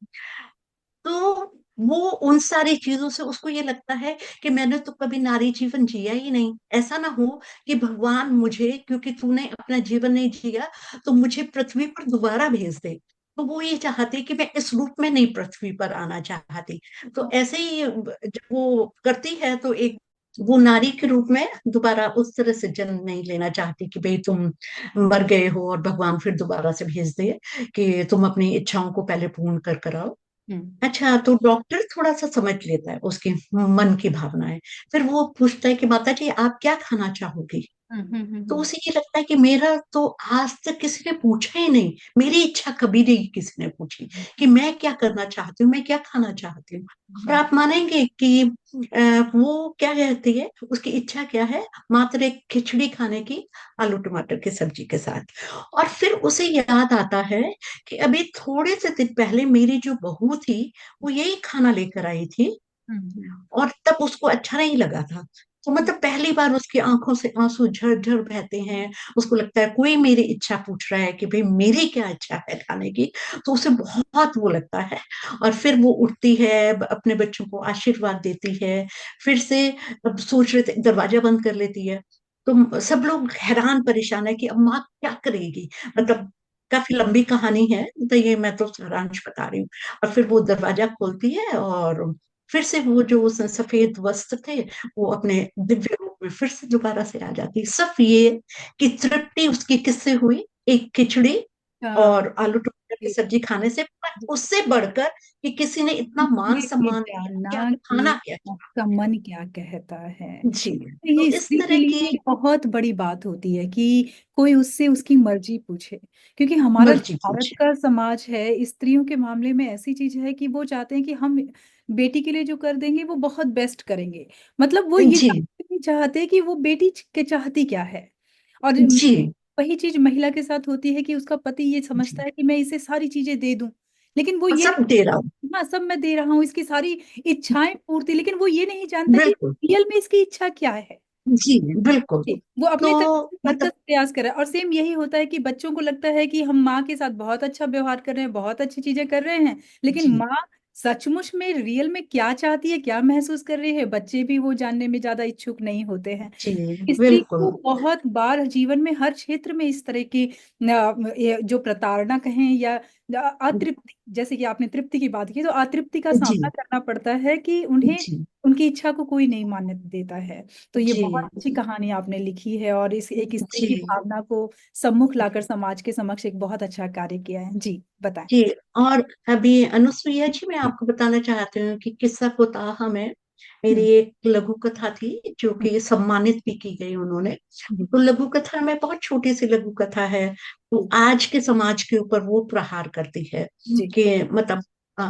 तो वो उन सारी चीजों से उसको ये लगता है कि मैंने तो कभी नारी जीवन जिया ही नहीं, ऐसा ना हो कि भगवान मुझे, क्योंकि तूने अपना जीवन नहीं जिया, तो मुझे पृथ्वी पर दोबारा भेज दे। तो वो ये चाहती कि मैं इस रूप में नहीं पृथ्वी पर आना चाहती। तो ऐसे ही जब वो करती है तो एक वो नारी के रूप में दोबारा उस तरह से जन्म नहीं लेना चाहती कि भाई तुम मर गए हो और भगवान फिर दोबारा से भेज दे कि तुम अपनी इच्छाओं को पहले पूर्ण कर कराओ। हम्म, अच्छा, तो डॉक्टर थोड़ा सा समझ लेता है उसकी मन की भावनाएं। फिर वो पूछता है कि माता जी आप क्या खाना चाहोगी। हम्म, तो उसे ये लगता है कि मेरा तो आज तक किसी ने पूछा ही नहीं, मेरी इच्छा कभी नहीं किसी ने पूछी कि मैं क्या करना चाहती हूँ, मैं क्या खाना चाहती हूँ। और आप मानेंगे कि वो क्या कहती है, उसकी इच्छा क्या है, मात्र एक खिचड़ी खाने की, आलू टमाटर की सब्जी के साथ। और फिर उसे याद आता है कि अभी थोड़े से दिन पहले मेरी जो बहू थी वो यही खाना लेकर आई थी हम्म, और तब उसको अच्छा नहीं लगा था। तो मतलब पहली बार उसकी आंखों से आंसू झरझर बहते हैं। उसको लगता है कोई मेरी इच्छा पूछ रहा है कि भाई मेरी क्या इच्छा है खाने की। तो उसे बहुत वो लगता है। और फिर वो उठती है, अपने बच्चों को आशीर्वाद देती है। फिर से अब सोच रहे थे, दरवाजा बंद कर लेती है। तो सब लोग हैरान परेशान है कि अब माँ क्या करेगी। मतलब काफी लंबी कहानी है, तो ये मैं तो सारांश बता रही हूँ। और फिर वो दरवाजा खोलती है और फिर से वो जो उसने सफेद वस्त्र थे वो अपने दिव्य रूप में फिर से दोबारा से आ जाती। सिर्फ ये कि तृप्ति उसकी किससे हुई, एक खिचड़ी हाँ, और आलू टमाटर की सब्जी खाने से, पर उससे बढ़कर कि किसी ने इतना मान ये सम्मान दिया कि जानना आपने खाना कि क्या आपका चाहते मन क्या कहता है। हो। जी। तो ये इस स्त्री के तरह की लिए बहुत बड़ी बात होती है कि कोई उससे उसकी मर्जी पूछे, क्योंकि हमारा जो मर्जी भारत पूछे। का समाज है स्त्रियों के मामले में ऐसी चीज है कि वो चाहते हैं कि हम बेटी के लिए जो कर देंगे वो बहुत बेस्ट करेंगे। मतलब वो ये जी नहीं चाहते कि वो बेटी के चाहती क्या है। और जी वही चीज महिला के साथ होती है कि उसका पति ये समझता जी। है कि मैं इसे सारी चीजें दे दूं, लेकिन वो और ये सब दे रहा हूँ। नहीं, हाँ सब मैं दे रहा हूँ इसकी सारी इच्छाएं पूर्ति, लेकिन वो ये नहीं जानता कि बिल्कुल। रियल में इसकी इच्छा क्या है। जी बिल्कुल। जी, वो तो अपने तरफ से मतलब भरसक प्रयास कर रहा है। और सेम यही होता है कि बच्चों को लगता है कि हम माँ के साथ बहुत अच्छा व्यवहार कर रहे हैं, बहुत अच्छी चीजें कर रहे हैं, लेकिन जी माँ सचमुच में रियल में क्या चाहती है, क्या महसूस कर रही है, बच्चे भी वो जानने में ज्यादा इच्छुक नहीं होते हैं। जी स्त्री को बिल्कुल। बहुत बार जीवन में हर क्षेत्र में इस तरह की ये जो प्रताड़ना कहें या अतृप्ति, जैसे कि आपने तृप्ति की बात की, तो अतृप्ति का जी सामना करना पड़ता है कि उन्हें जी उनकी इच्छा को कोई नहीं मान्यता देता है। तो ये जी बहुत अच्छी कहानी आपने लिखी है और इस एक स्त्री की जी भावना को सम्मुख लाकर समाज के समक्ष एक बहुत अच्छा कार्य किया है। जी बताएं। जी। और अभी अनुसुईया जी, मैं आपको बताना चाहती हूँ कि किस्सा कुताहा में मेरी हम्म, एक लघु कथा थी जो हम्म, कि सम्मानित भी की गई उन्होंने। जी तो लघु कथा में, बहुत छोटी सी लघु कथा है, तो आज के समाज के ऊपर वो प्रहार करती है जी कि मतलब अ,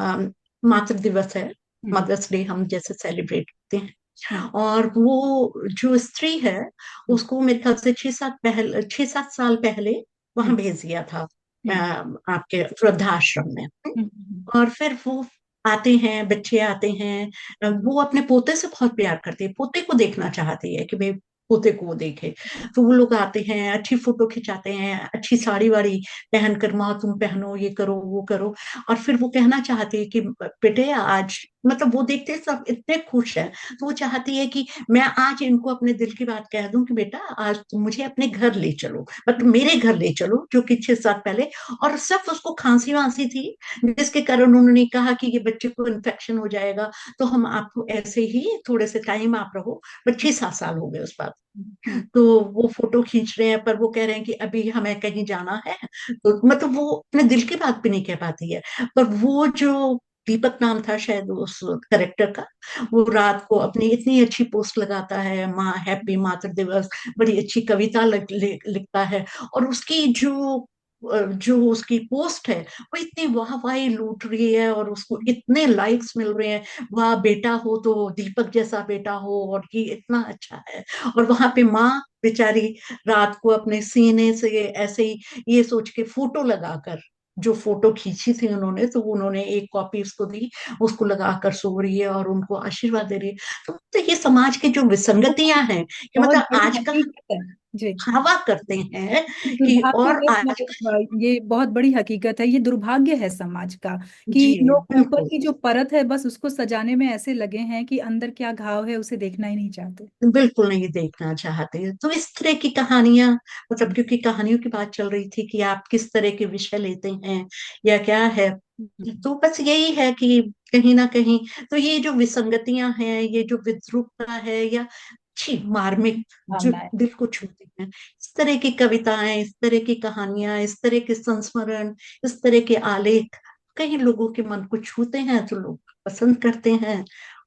मातृ दिवस है, हम्म, मदर्स डे हम जैसे सेलिब्रेट करते हैं। हम्म, और वो जो स्त्री है हम्म, उसको मेरे ख्याल से 6-7 साल पहले हम्म, वहां भेज दिया था हम्म, आपके वृद्धाश्रम में। हम्म, और फिर वो आते हैं, बच्चे आते हैं, वो अपने पोते से बहुत प्यार करती है, पोते को देखना चाहती है कि भाई पोते को वो देखे। तो वो लोग आते हैं, अच्छी फोटो खिंचाते हैं, अच्छी साड़ी वाड़ी पहनकर, माँ तुम पहनो, ये करो वो करो। और फिर वो कहना चाहती है कि बेटे आज, मतलब वो देखते हैं सब इतने खुश हैं, तो वो चाहती है कि मैं आज इनको अपने दिल की बात कह दूं कि बेटा आज तुम मुझे अपने घर ले चलो, मतलब मेरे घर ले चलो, जो कि 6 साल पहले। और सिर्फ उसको खांसी वांसी थी, जिसके कारण उन्होंने कहा कि ये बच्चे को इन्फेक्शन हो जाएगा, तो हम आपको ऐसे ही थोड़े से टाइम आप रहो। पर 6-7 साल हो गए उस बात। हम्म, तो वो फोटो खींच रहे हैं, पर वो कह रहे हैं कि अभी हमें कहीं जाना है। तो मतलब वो अपने दिल की बात भी नहीं कह पाती है। पर वो जो दीपक नाम था शायद उस करेक्टर का, वो रात को अपनी इतनी अच्छी पोस्ट लगाता है, माँ हैप्पी मातृ दिवस, बड़ी अच्छी कविता लिखता है। और उसकी जो जो उसकी पोस्ट है वो इतनी वाहवाही लूट रही है, और उसको इतने लाइक्स मिल रहे हैं, वाह बेटा हो तो दीपक जैसा बेटा हो, और ये इतना अच्छा है। और वहां पे माँ बेचारी रात को अपने सीने से ऐसे ही ये सोच के फोटो लगाकर, जो फोटो खींची थी उन्होंने, तो उन्होंने एक कॉपी उसको दी, उसको लगाकर सो रही है और उनको आशीर्वाद दे रही है। तो ये समाज की जो विसंगतियां हैं, कि बहुत मतलब बड़ी आजकल हकीकत है। जी। हवा करते हैं कि, और दुर्भाग्यवश आज, ये बहुत बड़ी हकीकत है, ये दुर्भाग्य है समाज का कि जी लोग ऊपर बिल्कुल, की जो परत है बस उसको सजाने में ऐसे लगे हैं कि अंदर क्या घाव है उसे देखना ही नहीं चाहते। बिल्कुल नहीं देखना चाहते। तो इस तरह की कहानियां, मतलब क्योंकि कहानियों की बात चल रही थी कि आप किस तरह के विषय लेते हैं या क्या है, तो बस यही है कि कहीं ना कहीं, तो ये जो विसंगतियां हैं, ये जो विद्रूपता है, या अच्छी मार्मिक जो भावना है। दिल को छूती हैं, इस तरह की कविताएं, इस तरह की कहानियां, इस तरह के संस्मरण, इस तरह के आलेख कहीं लोगों के मन को छूते हैं तो लोग पसंद करते हैं।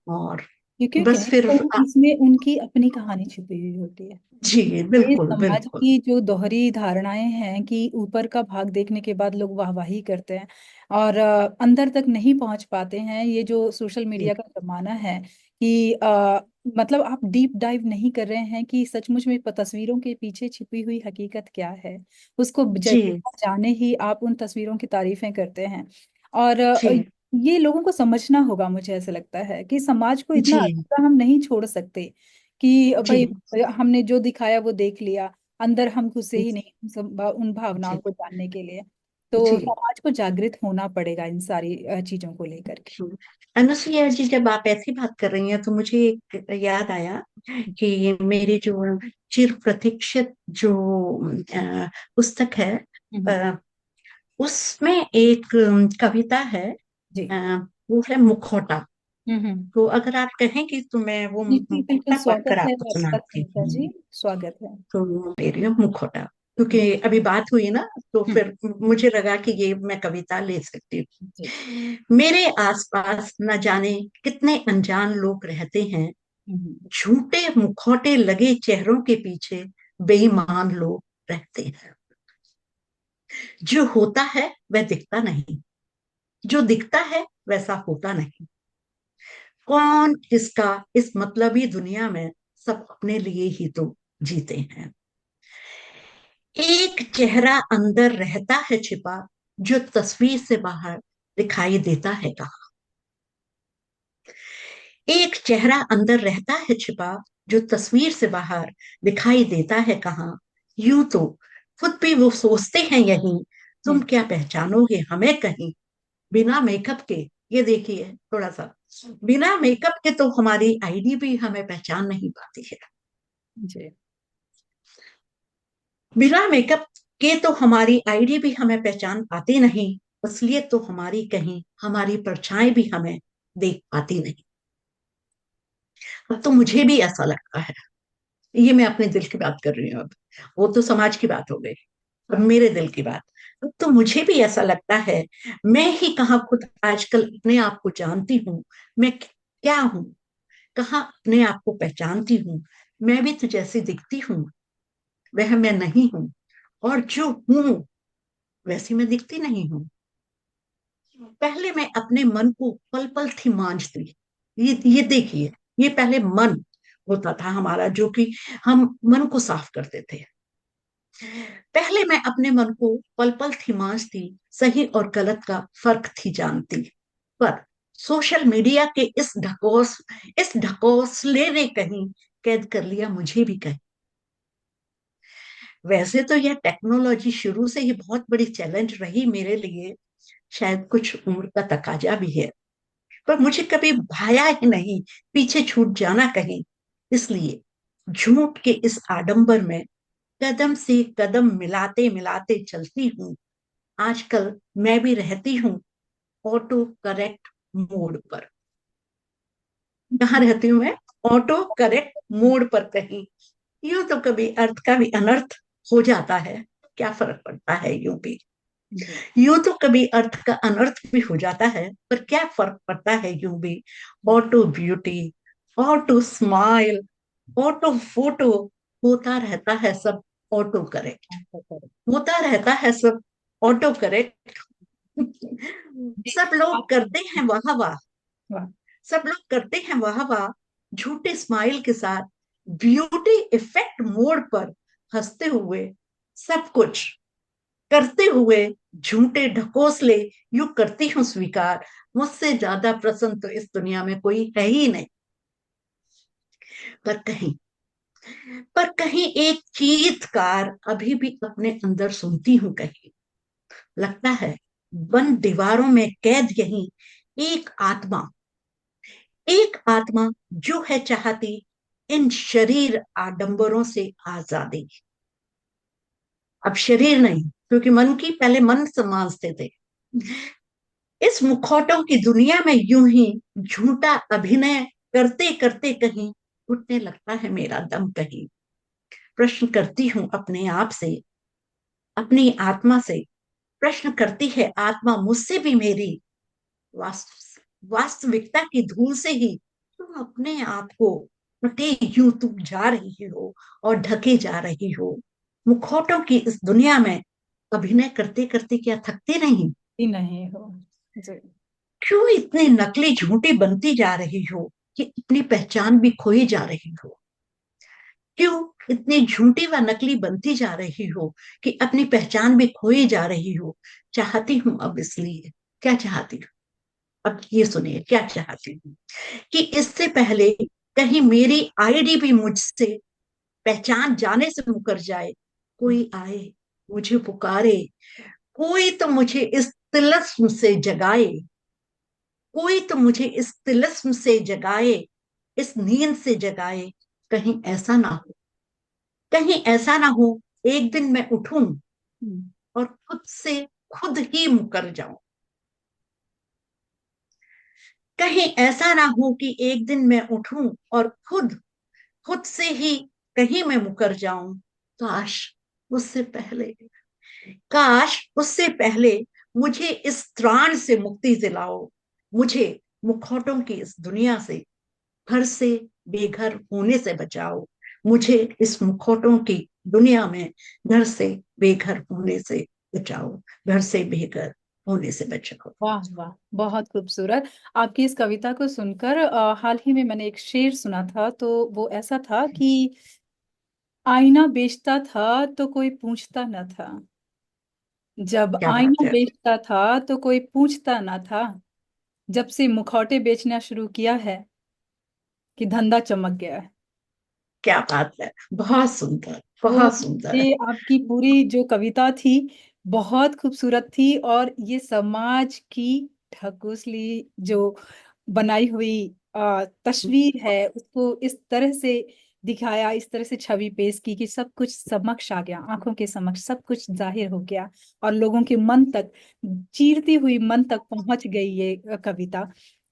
और क्योंकि बस कहीं फिर ना कहीं इसमें उनकी अपनी कहानी छुपी हुई होती है। जी ये बिल्कुल समाज बिल्कुल। की जो दोहरी धारणाएं हैं कि ऊपर का भाग देखने के बाद लोग वाहवाही करते हैं और अंदर तक नहीं पहुंच पाते हैं, ये जो सोशल मीडिया जी का जमाना है कि मतलब आप डीप डाइव नहीं कर रहे हैं कि सचमुच में तस्वीरों के पीछे छिपी हुई हकीकत क्या है। उसको जी जाने ही आप उन तस्वीरों की तारीफें करते हैं। और जी ये लोगों को समझना होगा, मुझे ऐसा लगता है कि समाज को इतना जी अधूरा हम नहीं छोड़ सकते कि भाई जी हमने जो दिखाया वो देख लिया, अंदर हम घुसे ही जी नहीं उन भावनाओं जी को जानने के लिए। तो जी। समाज को जागृत होना पड़ेगा इन सारी चीजों को लेकर के। अनुसुईया जी, जब आप ऐसी बात कर रही हैं तो मुझे एक याद आया कि मेरी जो चिर प्रतीक्षित जो पुस्तक है, हम्म। अ, उसमें एक कविता है, जी। अ, वो है मुखौटा। हम्म। तो अगर आप कहेंगे तो मैं वो जी जी, बिल्कुल मुखौटा स्वागत पढ़कर है आपको आपका सुनाती सुनीता जी, हूँ। स्वागत है। तो मेरी मुखौटा, क्योंकि हम्म। अभी बात हुई ना, तो हम्म। फिर मुझे लगा कि ये मैं कविता ले सकती जी। हूँ। मेरे आसपास न जाने कितने अनजान लोग रहते हैं, हम्म। झूठे मुखौटे लगे चेहरों के पीछे बेईमान लोग रहते हैं। जो होता है वह दिखता नहीं, जो दिखता है वैसा होता नहीं। कौन किसका इस मतलबी दुनिया में, सब अपने लिए ही तो जीते हैं। एक चेहरा अंदर रहता है छिपा, जो तस्वीर से बाहर दिखाई देता है कहाँ। एक चेहरा अंदर रहता है छिपा, जो तस्वीर से बाहर दिखाई देता है कहाँ। यूं तो खुद भी वो सोचते हैं यही, तुम हम्म। क्या पहचानोगे हमें कहीं। बिना मेकअप के, ये देखिए थोड़ा सा, बिना मेकअप के तो हमारी आईडी भी हमें पहचान नहीं पाती है। जी। बिना मेकअप के तो हमारी आईडी भी हमें पहचान पाती नहीं, इसलिए तो हमारी कहीं हमारी परछाई भी हमें देख पाती नहीं। अब तो मुझे भी ऐसा लगता है, ये मैं अपने दिल की बात कर रही हूँ अब, वो तो समाज की बात हो गई, अब मेरे दिल की बात। अब तो मुझे भी ऐसा लगता है, मैं ही कहाँ खुद आजकल अपने आप को जानती हूँ, मैं क्या हूँ, कहाँ अपने आप को पहचानती हूँ। मैं भी तो जैसी दिखती हूँ वह मैं नहीं हूँ, और जो हूँ वैसी मैं दिखती नहीं हूँ। पहले मैं अपने मन को पल पल थी मांझती, ये देखिए, ये पहले मन होता था हमारा, जो कि हम मन को साफ करते थे। पहले मैं अपने मन को पल पल थी मांझती, सही और गलत का फर्क थी जानती। पर सोशल मीडिया के इस ढकोसले ने कहीं कैद कर लिया मुझे भी कहीं। वैसे तो यह टेक्नोलॉजी शुरू से ही बहुत बड़ी चैलेंज रही मेरे लिए, शायद कुछ उम्र का तकाजा भी है, पर मुझे कभी भाया ही नहीं पीछे छूट जाना कहीं। इसलिए झूठ के इस आडंबर में कदम से कदम मिलाते मिलाते चलती हूँ। आजकल मैं भी रहती हूँ ऑटो करेक्ट मोड पर। कहाँ रहती हूँ मैं? ऑटो करेक्ट मोड पर कहीं। यूं तो कभी अर्थ का भी अनर्थ हो जाता है, क्या फर्क पड़ता है यूं भी। जी। यूं तो कभी अर्थ का अनर्थ भी हो जाता है, पर क्या फर्क पड़ता है यूं भी। Auto beauty, auto smile, auto photo, होता रहता है सब ऑटो करेक्ट, होता रहता है सब ऑटो करेक्ट। जी। सब लोग आप करते हैं वाह वाह, वाह। सब लोग करते हैं वाह वाह, झूठे स्माइल के साथ, ब्यूटी इफेक्ट मोड पर हंसते हुए, सब कुछ करते हुए, झूठे ढकोसले यूं करती हूँ स्वीकार, मुझसे ज्यादा प्रसन्न तो इस दुनिया में कोई है ही नहीं। पर कहीं, पर कहीं एक चीत्कार अभी भी अपने अंदर सुनती हूँ कहीं। लगता है बंद दीवारों में कैद यही एक आत्मा, एक आत्मा जो है चाहती इन शरीर आडंबरों से आजादी। अब शरीर नहीं, क्योंकि मन की पहले मन समझते थे। इस मुखौटों की दुनिया में यूं ही झूठा अभिनय करते करते कहीं उठने लगता है मेरा दम कहीं। प्रश्न करती हूँ अपने आप से, अपनी आत्मा से, प्रश्न करती है आत्मा मुझसे भी मेरी, वास्तविकता की धूल से ही तुम अपने आप को ढके यूं तुम जा रही हो और ढके जा रही हो। मुखौटों की इस दुनिया में अभिनय करते करते क्या थकते नहीं? ही नहीं हो। जी। क्यों इतने नकली झूठी बनती जा रही हो कि अपनी पहचान भी खोई जा रही हो? क्यों इतनी झूठी व नकली बनती जा रही हो कि अपनी पहचान भी खोई जा रही हो? चाहती हूं अब इसलिए, क्या चाहती हूँ? अब ये सुनिए क्या चाहती हूँ, कि इससे पहले कहीं मेरी आईडी भी मुझसे पहचान जाने से मुकर जाए, कोई आए मुझे पुकारे, कोई तो मुझे इस तिलस्म से जगाए, कोई तो मुझे इस तिलिस्म से जगाए, इस नींद से जगाए। कहीं ऐसा ना हो, कहीं ऐसा ना हो एक दिन मैं उठूं हम्म। और खुद से खुद ही मुकर जाऊं। कहीं ऐसा ना हो कि एक दिन मैं उठूं और खुद खुद से ही कहीं मैं मुकर जाऊं। काश उससे पहले, काश उससे पहले मुझे इस त्राण से मुक्ति दिलाओ, मुझे मुखौटों की इस दुनिया से, घर से बेघर होने से बचाओ, मुझे इस मुखौटों की दुनिया में घर से बेघर होने से बचाओ, घर से बेघर होने से बचाओ। वाह वाह, बहुत खूबसूरत। आपकी इस कविता को सुनकर हाल ही में मैंने एक शेर सुना था, तो वो ऐसा था कि आईना बेचता था तो कोई पूछता न था, जब क्या बात आईना है, बेचता था तो कोई पूछता न था, जब से मुखौटे बेचना शुरू किया है कि धंधा चमक गया है। क्या बात है, बहुत सुंदर, तो बहुत सुंदर। ये आपकी पूरी जो कविता थी बहुत खूबसूरत थी, और ये समाज की ढकोसली जो बनाई हुई तस्वीर है उसको इस तरह से दिखाया, इस तरह से छवि पेश की कि सब कुछ समक्ष आ गया, आंखों के समक्ष सब कुछ जाहिर हो गया, और लोगों के मन तक, चीरती हुई मन तक पहुंच गई ये कविता,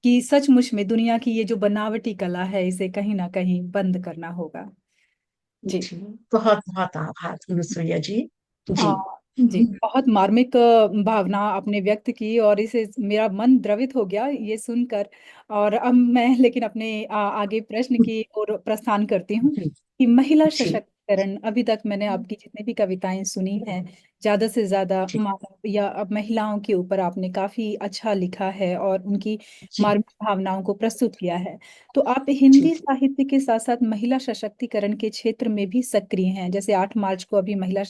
कि सचमुच में दुनिया की ये जो बनावटी कला है इसे कहीं ना कहीं बंद करना होगा। जी। जी, बहुत बहुत आभार अनुसुईया जी। जी। हाँ जी, बहुत मार्मिक भावना आपने व्यक्त की, और इसे मेरा मन द्रवित हो गया ये सुनकर। और अब मैं लेकिन अपने आगे प्रश्न की ओर प्रस्थान करती हूँ जी। कि महिला जी। सशक्तिकरण, अभी तक मैंने आपकी जितनी भी कविताएं सुनी हैं ज्यादा से ज्यादा जी। मानव या अब महिलाओं के ऊपर आपने काफी अच्छा लिखा है और उनकी जी। मार्मिक भावनाओं को प्रस्तुत किया है। तो आप जी। हिंदी साहित्य के साथ साथ महिला सशक्तिकरण के क्षेत्र में भी सक्रिय हैं, जैसे 8 मार्च को अभी महिला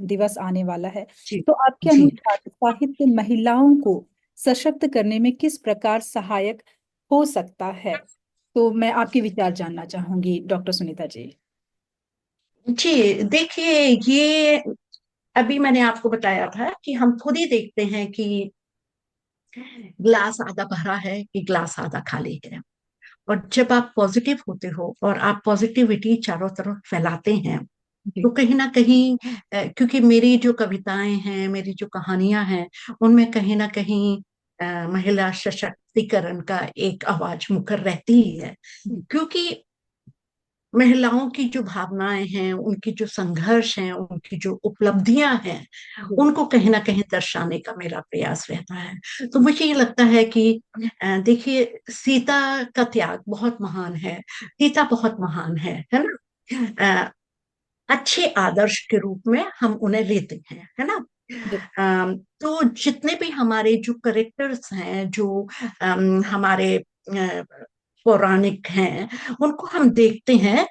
दिवस आने वाला है। जी। तो आपके जी। अनुसार साहित्य महिलाओं को सशक्त करने में किस प्रकार सहायक हो सकता है? तो मैं आपके विचार जानना चाहूंगी डॉक्टर सुनीता जी। जी, देखिए ये अभी मैंने आपको बताया था कि हम खुद ही देखते हैं कि ग्लास आधा भरा है कि ग्लास आधा खाली है। और जब आप पॉजिटिव होते हो और आप पॉजिटिविटी चारों तरफ फैलाते हैं, जी। तो कहीं ना कहीं क्योंकि मेरी जो कविताएं हैं, मेरी जो कहानियां हैं, उनमें कहीं ना कहीं महिला सशक्तिकरण का एक आवाज मुखर रहती ही है। जी। क्योंकि महिलाओं की जो भावनाएं हैं, उनकी जो संघर्ष हैं, उनकी जो उपलब्धियां हैं, जी। उनको कहीं ना कहीं दर्शाने का मेरा प्रयास रहता है। तो मुझे ये लगता है कि देखिए, सीता का त्याग बहुत महान है, सीता बहुत महान है ना? अच्छे आदर्श के रूप में हम उन्हें लेते हैं, है ना? तो जितने भी हमारे जो करेक्टर्स हैं, जो हमारे पौराणिक हैं, उनको हम देखते हैं।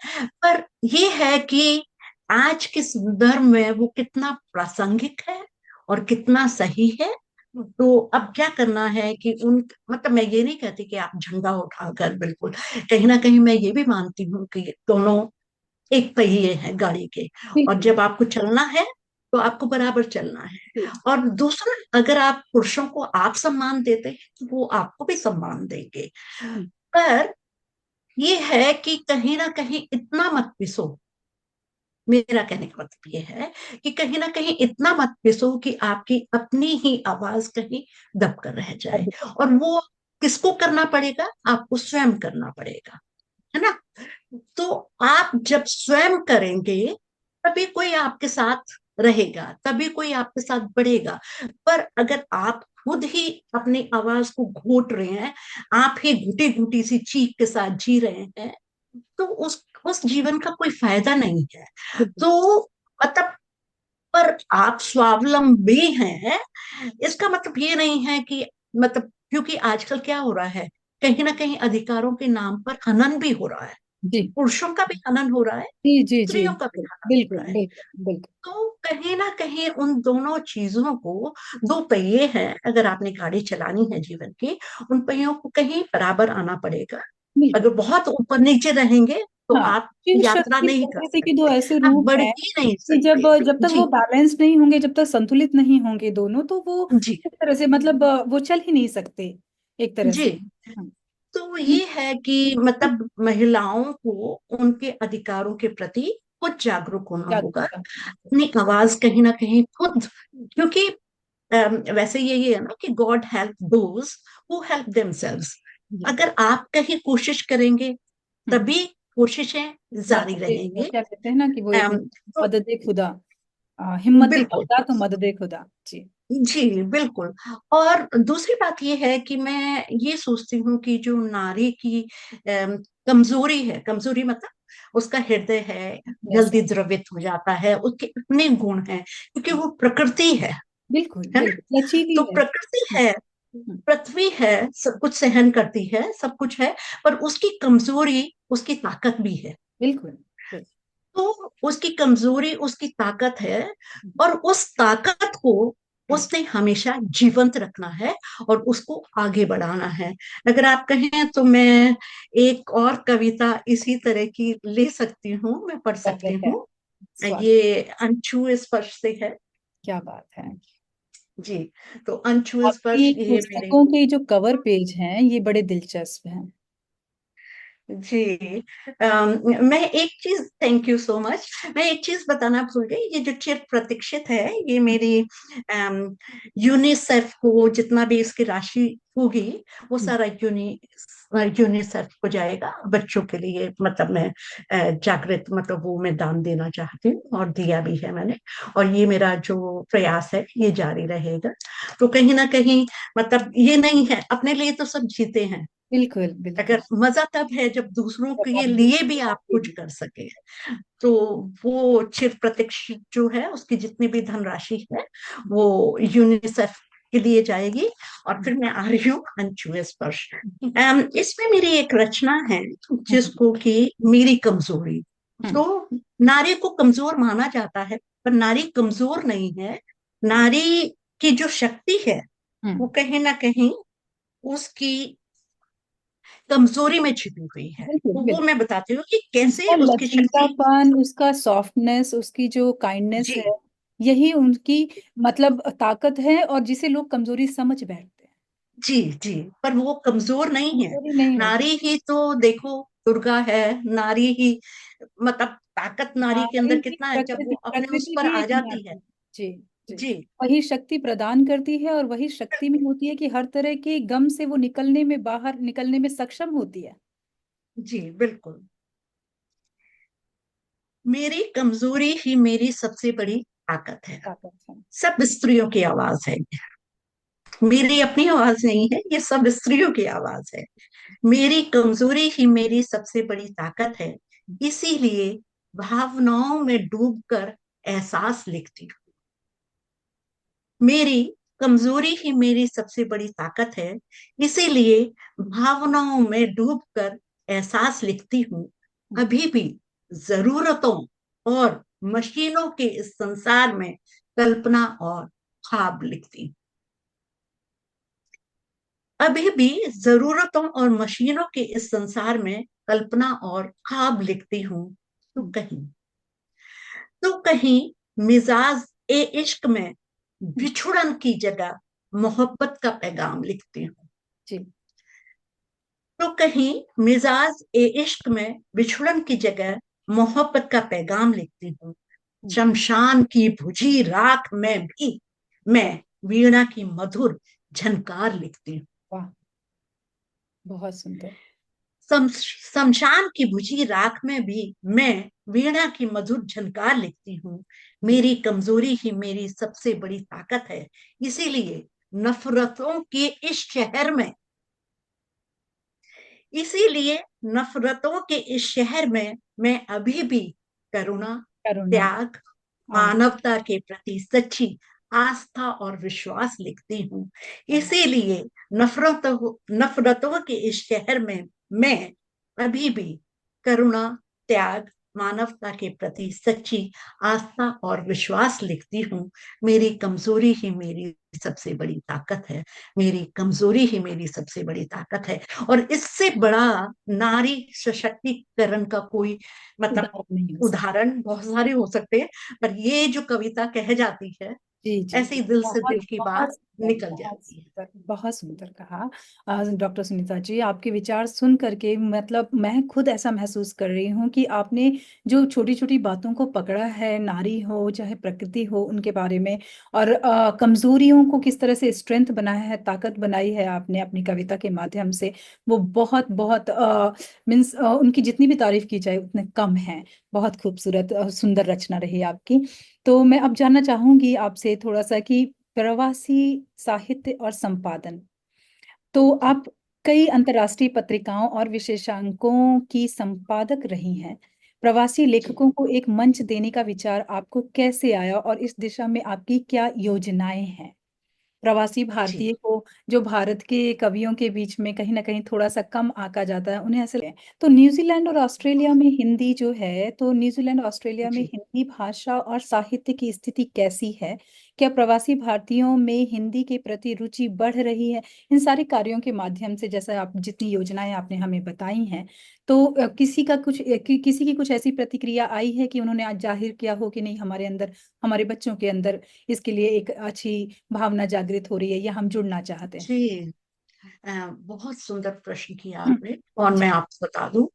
पर ये है कि आज के संदर्भ में वो कितना प्रासंगिक है और कितना सही है। तो अब क्या करना है कि उन, मतलब मैं ये नहीं कहती कि आप झंडा उठाकर, बिल्कुल, कहीं ना कहीं मैं ये भी मानती हूँ कि दोनों एक पहिए हैं गाड़ी के। और बिल्कुल। जब आपको चलना है तो आपको बराबर चलना है। जी। और दूसरा, अगर आप पुरुषों को आप सम्मान देते हैं तो वो आपको भी सम्मान देंगे। हम्म, पर ये है कि कहीं ना कहीं इतना मत पिसो। मेरा कहने का मतलब ये है कि कहीं ना कहीं इतना मत पिसो कि आपकी अपनी ही आवाज कहीं दब कर रह जाए। अब और वो किसको करना पड़ेगा? आपको स्वयं करना पड़ेगा, है ना? तो आप जब स्वयं करेंगे तभी कोई आपके साथ रहेगा, तभी कोई आपके साथ बढ़ेगा। पर अगर आप खुद ही अपनी आवाज को घोट रहे हैं, आप ही घुटी घुटी सी चीख के साथ जी रहे हैं, तो उस जीवन का कोई फायदा नहीं है। बिल्कुल। तो मतलब, पर आप स्वावलंबी हैं, इसका मतलब ये नहीं है कि, मतलब, क्योंकि आजकल क्या हो रहा है, कहीं ना कहीं अधिकारों के नाम पर हनन भी हो रहा है। जी पुरुषों का भी हनन हो रहा है, जी जी जी। स्त्रियों का भी हनन हो बिल्कुल रहा है। बिल्कुल बिल्कुल। तो कहीं ना कहीं उन दोनों चीजों को, दो पहिए हैं, अगर आपने गाड़ी चलानी है जीवन की, उन पहियों को कहीं बराबर आना पड़ेगा। बिल्कुल। अगर बहुत ऊपर नीचे रहेंगे तो हाँ, आप शिव यात्रा शक्ति नहीं कर प्रकृति के दो सकते, ऐसे आप रूप बढ़ हैं ही नहीं कि जब सकते। जब तक वो जी, बैलेंस नहीं होंगे, जब तक संतुलित नहीं होंगे दोनों, तो वो जी, एक तरह से मतलब वो चल ही नहीं सकते एक तरह जी। से। हाँ। तो ये है कि मतलब महिलाओं को उनके अधिकारों के प्रति खुद जागरूक होना होगा, जागरूकता। अपनी आवाज कहीं ना कहीं खुद। क्योंकि वैसे यही है ना कि God help those who help themselves. जी। अगर आप कहीं कोशिश करेंगे हम्म। तभी कोशिशें जारी रहेंगी। क्या कहते हैं ना कि वो एक तो मदद खुदा, हिम्मत बिल्कुल, खुदा तो मदद खुदा। जी। जी, बिल्कुल। और दूसरी बात यह है कि मैं ये सोचती हूँ कि जो नारी की कमजोरी है, कमजोरी मतलब उसका हृदय है, यस। जल्दी द्रवित हो जाता है, उसके अपने गुण हैं, क्योंकि वो प्रकृति बिल्कुल है ना? बिल्कुल लचीली तो है। प्रकृति है, हम्म, पृथ्वी है, सब कुछ सहन करती है, सब कुछ है। पर उसकी कमजोरी उसकी ताकत भी है। बिल्कुल बिल्कुल। तो उसकी कमजोरी उसकी ताकत है, और उस ताकत को हम्म, उसने हमेशा जीवंत रखना है और उसको आगे बढ़ाना है। अगर आप कहें तो मैं एक और कविता इसी तरह की ले सकती हूँ, मैं पढ़ सकती स्वागत है। हूँ। स्वागत। ये अनछुए स्पर्श से है। क्या बात है। जी, तो अनछुए आपकी स्पर्श ये मेरे। पुस्तकों के जो कवर पेज हैं ये बड़े दिलचस्प हैं। जी, मैं एक चीज, थैंक यू सो मच, मैं एक चीज बताना भूल गई। ये जो चिर प्रतीक्षित है, ये मेरी यूनिसेफ को जितना भी इसकी राशि होगी, वो हम्म, सारा यूनिसेफ को जाएगा, बच्चों के लिए। मतलब मैं जागृत, मतलब वो मैं दान देना चाहती हूँ, और दिया भी है मैंने। और ये मेरा जो प्रयास है ये जारी रहेगा। तो कहीं ना कहीं, मतलब ये नहीं है, अपने लिए तो सब जीते हैं, बिल्कुल बिल्कुल। अगर मजा तब है जब दूसरों जब के आप लिए दूसरों भी के साथ आप कुछ भी- कर सके। तो वो चिर प्रतीक्षित जो है, उसकी जितनी भी धनराशि है वो यूनिसेफ के लिए जाएगी। और फिर मैं आ रही हूँ अनछुए स्पर्श। इसमें मेरी एक रचना है हम्म, जिसको कि मेरी कमजोरी। हम्म, तो नारी को कमजोर माना जाता है, पर नारी कमजोर नहीं है। नारी की जो शक्ति है वो हम्म, कहीं ना कहीं उसकी कमजोरी में छिपी हुई है। बिल्कुल तो वो बिल्कुल। मैं बताती हूँ कि कैसे उसका उसकी शक्ति। लचीलापन, उसका सॉफ्टनेस, उसकी जो काइंडनेस जी, है, यही उनकी मतलब ताकत है, और जिसे लोग कमजोरी समझ बैठते हैं। जी, जी। पर वो कमजोर नहीं है। कमजोरी नहीं होती। नारी ही तो देखो, दुर्गा है। नारी ही, मतलब ताकत नारी के नारी अंदर ही कितना है जब वो प्रकृति, अपने उस प्रकृति पर भी आ एक जाती है। नारी। जी जी। जी, वही शक्ति प्रदान करती है, और वही शक्ति में होती है कि हर तरह के गम से वो निकलने में, बाहर निकलने में सक्षम होती है। जी, बिल्कुल। मेरी कमजोरी ही मेरी सबसे बड़ी ताकत है। ताकत है। सब स्त्रियों की आवाज है, मेरी अपनी आवाज नहीं है, ये सब स्त्रियों की आवाज है। मेरी कमजोरी ही मेरी सबसे बड़ी ताकत है, इसीलिए भावनाओं में डूबकर एहसास लिखती हूँ। मेरी कमजोरी ही मेरी सबसे बड़ी ताकत है, इसीलिए भावनाओं में डूबकर एहसास लिखती हूँ। अभी भी जरूरतों और मशीनों के इस संसार में कल्पना और ख्वाब लिखती हूँ। अभी भी जरूरतों और मशीनों के इस संसार में कल्पना और ख्वाब लिखती हूँ। तो कहीं मिजाज ए इश्क में बिछुड़न की जगह मोहब्बत का पैगाम लिखती हूँ। जी। तो कहीं मिजाज ए इश्क में बिछुड़न की जगह मोहब्बत का पैगाम लिखती हूँ। शमशान की बुझी राख में भी मैं वीणा की मधुर झनकार लिखती हूँ। वाह, बहुत सुंदर। शमशान की बुझी राख में भी मैं वीणा की मधुर झनकार लिखती हूँ। मेरी कमजोरी ही मेरी सबसे बड़ी ताकत है, इसीलिए नफरतों के इस शहर में इसीलिए नफरतों के इस शहर में मैं अभी भी करुणा, करुणा। त्याग, हाँ। मानवता के प्रति सच्ची आस्था और विश्वास लिखती हूँ। इसीलिए नफरतों के इस शहर में मैं अभी भी करुणा, त्याग, मानवता के प्रति सच्ची आस्था और विश्वास लिखती हूँ। मेरी कमजोरी ही मेरी सबसे बड़ी ताकत है। मेरी कमजोरी ही मेरी सबसे बड़ी ताकत है। और इससे बड़ा नारी सशक्तिकरण का कोई मतलब उदाहरण नहीं हो सकता। उदाहरण बहुत सारे हो सकते हैं, पर ये जो कविता कह जाती है, जी जी ऐसे जी, ही दिल से बहुत दिल की बहुत बात सुंदर, निकल बहुत जाती है। सुंदर, बहुत सुंदर कहा। डॉक्टर सुनीता जी, आपके विचार सुन करके मतलब मैं खुद ऐसा महसूस कर रही हूँ कि आपने जो छोटी छोटी बातों को पकड़ा है, नारी हो चाहे प्रकृति हो उनके बारे में, और कमजोरियों को किस तरह से स्ट्रेंथ बनाया है, ताकत बनाई है आपने अपनी कविता के माध्यम से, वो बहुत बहुत मीन्स उनकी जितनी भी तारीफ की जाए उतने कम है। बहुत खूबसूरत सुंदर रचना रही आपकी। तो मैं अब जानना चाहूंगी आपसे थोड़ा सा कि प्रवासी साहित्य और संपादन, तो आप कई अंतर्राष्ट्रीय पत्रिकाओं और विशेषांकों की संपादक रही हैं। प्रवासी जी लेखकों को एक मंच देने का विचार आपको कैसे आया और इस दिशा में आपकी क्या योजनाएं हैं? प्रवासी जी भारतीय को जो भारत के कवियों के बीच में कहीं ना कहीं थोड़ा सा कम आका जाता है, उन्हें ऐसे लगता है। तो न्यूजीलैंड और ऑस्ट्रेलिया में हिंदी जो है, तो न्यूजीलैंड ऑस्ट्रेलिया में जी हिंदी भाषा और साहित्य की स्थिति कैसी है? क्या प्रवासी भारतीयों में हिंदी के प्रति रुचि बढ़ रही है? इन सारे कार्यों के माध्यम से, जैसा आप जितनी योजनाएं आपने हमें बताई हैं, तो किसी की कुछ ऐसी प्रतिक्रिया आई है कि उन्होंने आज जाहिर किया हो कि नहीं, हमारे अंदर, हमारे बच्चों के अंदर इसके लिए एक अच्छी भावना जागृत हो रही है या हम जुड़ना चाहते हैं? जी बहुत सुंदर प्रश्न किया आपने। और जी। मैं आपको बता दूं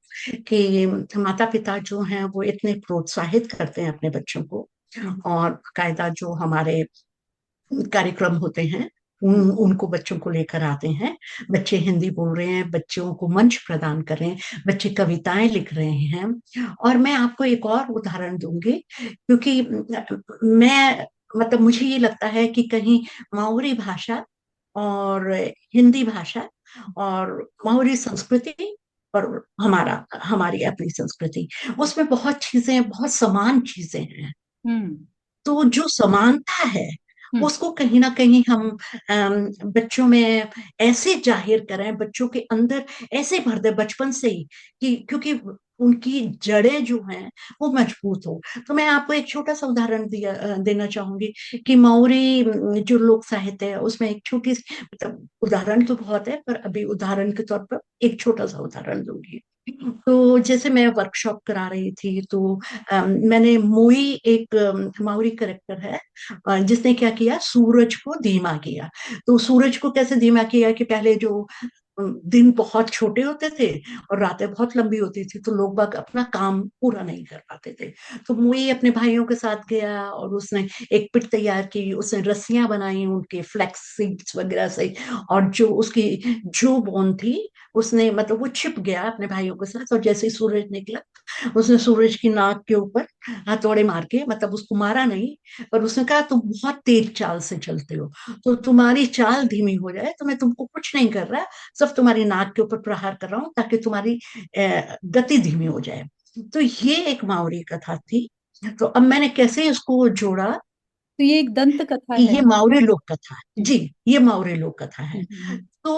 कि माता पिता जो हैं वो इतने प्रोत्साहित करते हैं अपने बच्चों को। हम्म। और कायदा जो हमारे कार्यक्रम होते हैं, हम्म। उनको बच्चों को लेकर आते हैं। बच्चे हिंदी बोल रहे हैं, बच्चों को मंच प्रदान कर रहे हैं, बच्चे कविताएं लिख रहे हैं। और मैं आपको एक और उदाहरण दूंगी, क्योंकि मैं मतलब मुझे ये लगता है कि कहीं माओरी भाषा और हिंदी भाषा और माओरी संस्कृति और हमारी अपनी संस्कृति, उसमें बहुत समान चीजें हैं। हम्म। तो जो समानता है हम्म। उसको कहीं ना कहीं हम बच्चों में ऐसे जाहिर करें, बच्चों के अंदर ऐसे भर दे बचपन से ही, कि क्योंकि उनकी जड़ें जो हैं वो मजबूत हो। तो मैं आपको एक छोटा सा उदाहरण देना चाहूंगी कि माओरी जो लोक साहित्य है उसमें एक छोटी मतलब उदाहरण तो बहुत है, पर अभी उदाहरण के तौर पर एक छोटा सा उदाहरण दूंगी। तो जैसे मैं वर्कशॉप करा रही थी, तो मैंने मोई एक माउरी करेक्टर है, जिसने क्या किया, सूरज को धीमा किया। तो सूरज को कैसे धीमा किया कि पहले जो दिन बहुत छोटे होते थे और रातें बहुत लंबी होती थी, तो लोग बाग अपना काम पूरा नहीं कर पाते थे। तो मोई अपने भाइयों के साथ गया और उसने एक पिट तैयार की, उसने रस्सियां बनाई उनके फ्लेक्स सीड्स वगैरह से। और जो उसकी जो बोन थी, उसने मतलब वो छिप गया अपने भाइयों के साथ, और जैसे ही सूरज निकला उसने सूरज की नाक के ऊपर हथौड़े मार के, मतलब उसको मारा नहीं, पर उसने कहा तुम बहुत तेज चाल से चलते हो, तो तुम्हारी चाल धीमी हो जाए, तो मैं तुमको कुछ नहीं कर रहा, सिर्फ तुम्हारी नाक के ऊपर प्रहार कर रहा हूं ताकि तुम्हारी गति धीमी हो जाए। तो ये एक माओरी कथा थी। तो अब मैंने कैसे इसको जोड़ा, तो ये एक दंत कथा कि है। ये मावरी लोक कथा है। जी। जी, ये मावरी लोक कथा है। हम्म। तो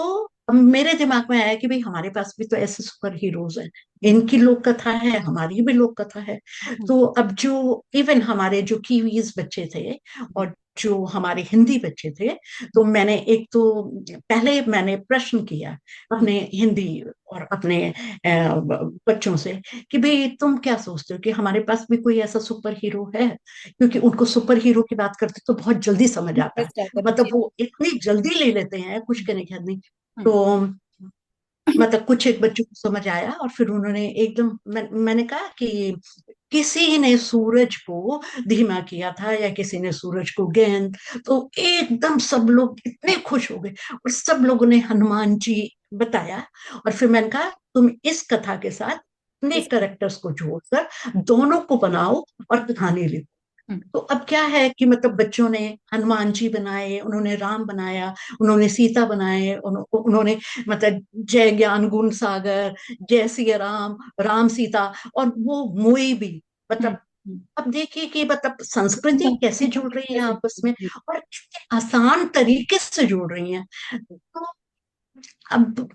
अब मेरे दिमाग में आया कि भाई हमारे पास भी तो ऐसे सुपर हीरोज हैं, इनकी लोक कथा है, हमारी भी लोक कथा है। हम्म। तो अब जो इवन हमारे जो कीवीज बच्चे थे हम्म। और जो हमारे हिंदी बच्चे थे, तो मैंने एक तो पहले मैंने प्रश्न किया हम्म। अपने हिंदी और अपने बच्चों से कि भाई तुम क्या सोचते हो कि हमारे पास भी कोई ऐसा सुपर हीरो है, क्योंकि उनको सुपर हीरो की बात करते तो बहुत जल्दी समझ आता है। इंटरेस्ट आता है मतलब बच्चे। वो इतनी जल्दी ले लेते हैं कुछ हम्म। कहने की हद नहीं। हम्म। तो मतलब कुछ एक बच्चों को समझ आया और फिर उन्होंने एकदम मैंने कहा कि किसी ने सूरज को धीमा किया था या किसी ने सूरज को गेंद, तो एकदम सब लोग इतने खुश हो गए और सब लोगों ने हनुमान जी बताया। और फिर मैंने कहा तुम इस कथा के साथ अपने इस- करेक्टर्स को जोड़कर दोनों को बनाओ और कहानी लिखो। हम्म। तो अब क्या है कि मतलब बच्चों ने हनुमान जी बनाए, उन्होंने राम बनाया, उन्होंने सीता बनाए, उन्होंने मतलब जय ज्ञान गुण सागर, जय सिया राम, राम सीता, और वो मोई भी। हम्म। मतलब हम्म। अब देखिए कि मतलब संस्कृति कैसे संस्कृति जुड़ रही है कैसे आपस में जी। और कितने आसान तरीके से जुड़ रही हैं। तो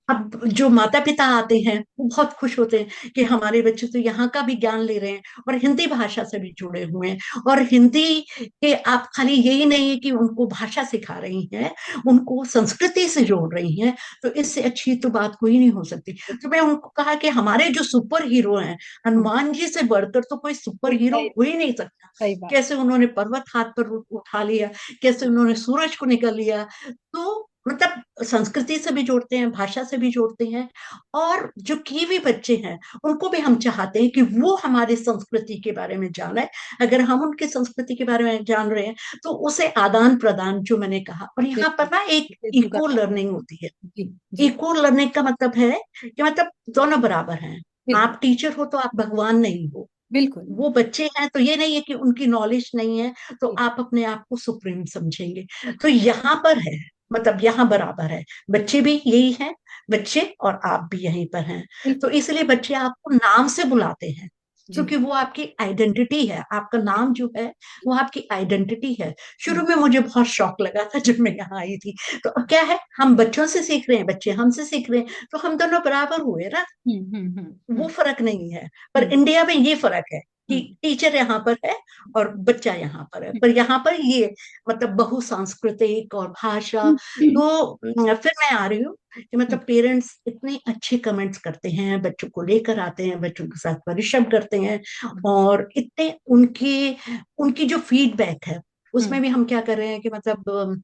अब जो माता पिता आते हैं वो बहुत खुश होते हैं कि हमारे बच्चे तो यहाँ का भी ज्ञान ले रहे हैं और हिंदी भाषा से भी जुड़े हुए हैं। और हिंदी के आप खाली यही नहीं है कि उनको भाषा सिखा रही हैं, उनको संस्कृति से जोड़ रही हैं। तो इससे अच्छी तो बात कोई नहीं हो सकती। तो मैं उनको कहा कि हमारे जो सुपर हीरो हैं, हम्म। हनुमान जी से बढ़कर तो कोई सुपर कोई हीरो है। हो ही नहीं सकता। सही बात। कैसे उन्होंने पर्वत हाथ पर उठा लिया, कैसे उन्होंने सूरज को निकल लिया। तो मतलब संस्कृति से भी जोड़ते हैं, भाषा से भी जोड़ते हैं। और जो कीवी बच्चे हैं उनको भी हम चाहते हैं कि वो हमारी संस्कृति के बारे में जाने। अगर हम उनकी संस्कृति के बारे में जान रहे हैं तो उसे आदान प्रदान जो मैंने कहा, और यहाँ बिल्कुल। पर ना एक इसे इको जुगाड़। लर्निंग होती है। जी। जी। इको लर्निंग का मतलब है कि मतलब दोनों बराबर हैं। बिल्कुल। आप टीचर हो तो आप भगवान नहीं हो। बिल्कुल। वो बच्चे हैं तो ये नहीं है कि उनकी नॉलेज नहीं है तो जी। आप अपने आप को सुप्रीम समझेंगे। तो यहाँ पर है, मतलब यहाँ बराबर है। बच्चे भी यही हैं, बच्चे और आप भी यहीं पर हैं। तो बिल्कुल। इसलिए बच्चे आपको नाम से बुलाते हैं, जी। क्योंकि वो आपकी आइडेंटिटी है। आपका नाम जो है वो आपकी आइडेंटिटी है। शुरू हम्म। में मुझे बहुत शौक लगा था जब मैं यहाँ आई थी। तो अब क्या है, हम बच्चों से सीख रहे हैं, बच्चे हमसे सीख रहे हैं, तो हम दोनों बराबर हुए ना। हम्म। हम्म। वो हम्म। फर्क नहीं है। पर हम्म। इंडिया में ये फर्क है कि हम्म। टीचर यहाँ पर है और बच्चा यहाँ पर है। हम्म। पर यहाँ पर ये मतलब बहुसांस्कृतिक और भाषा। हम्म। तो फिर मैं आ रही हूँ कि हम्म। मतलब पेरेंट्स इतने अच्छे कमेंट्स करते हैं, बच्चों को लेकर आते हैं, बच्चों के साथ परिश्रम करते हैं। और इतने उनकी उनकी जो फीडबैक है हम्म। उसमें भी हम क्या कर रहे हैं कि मतलब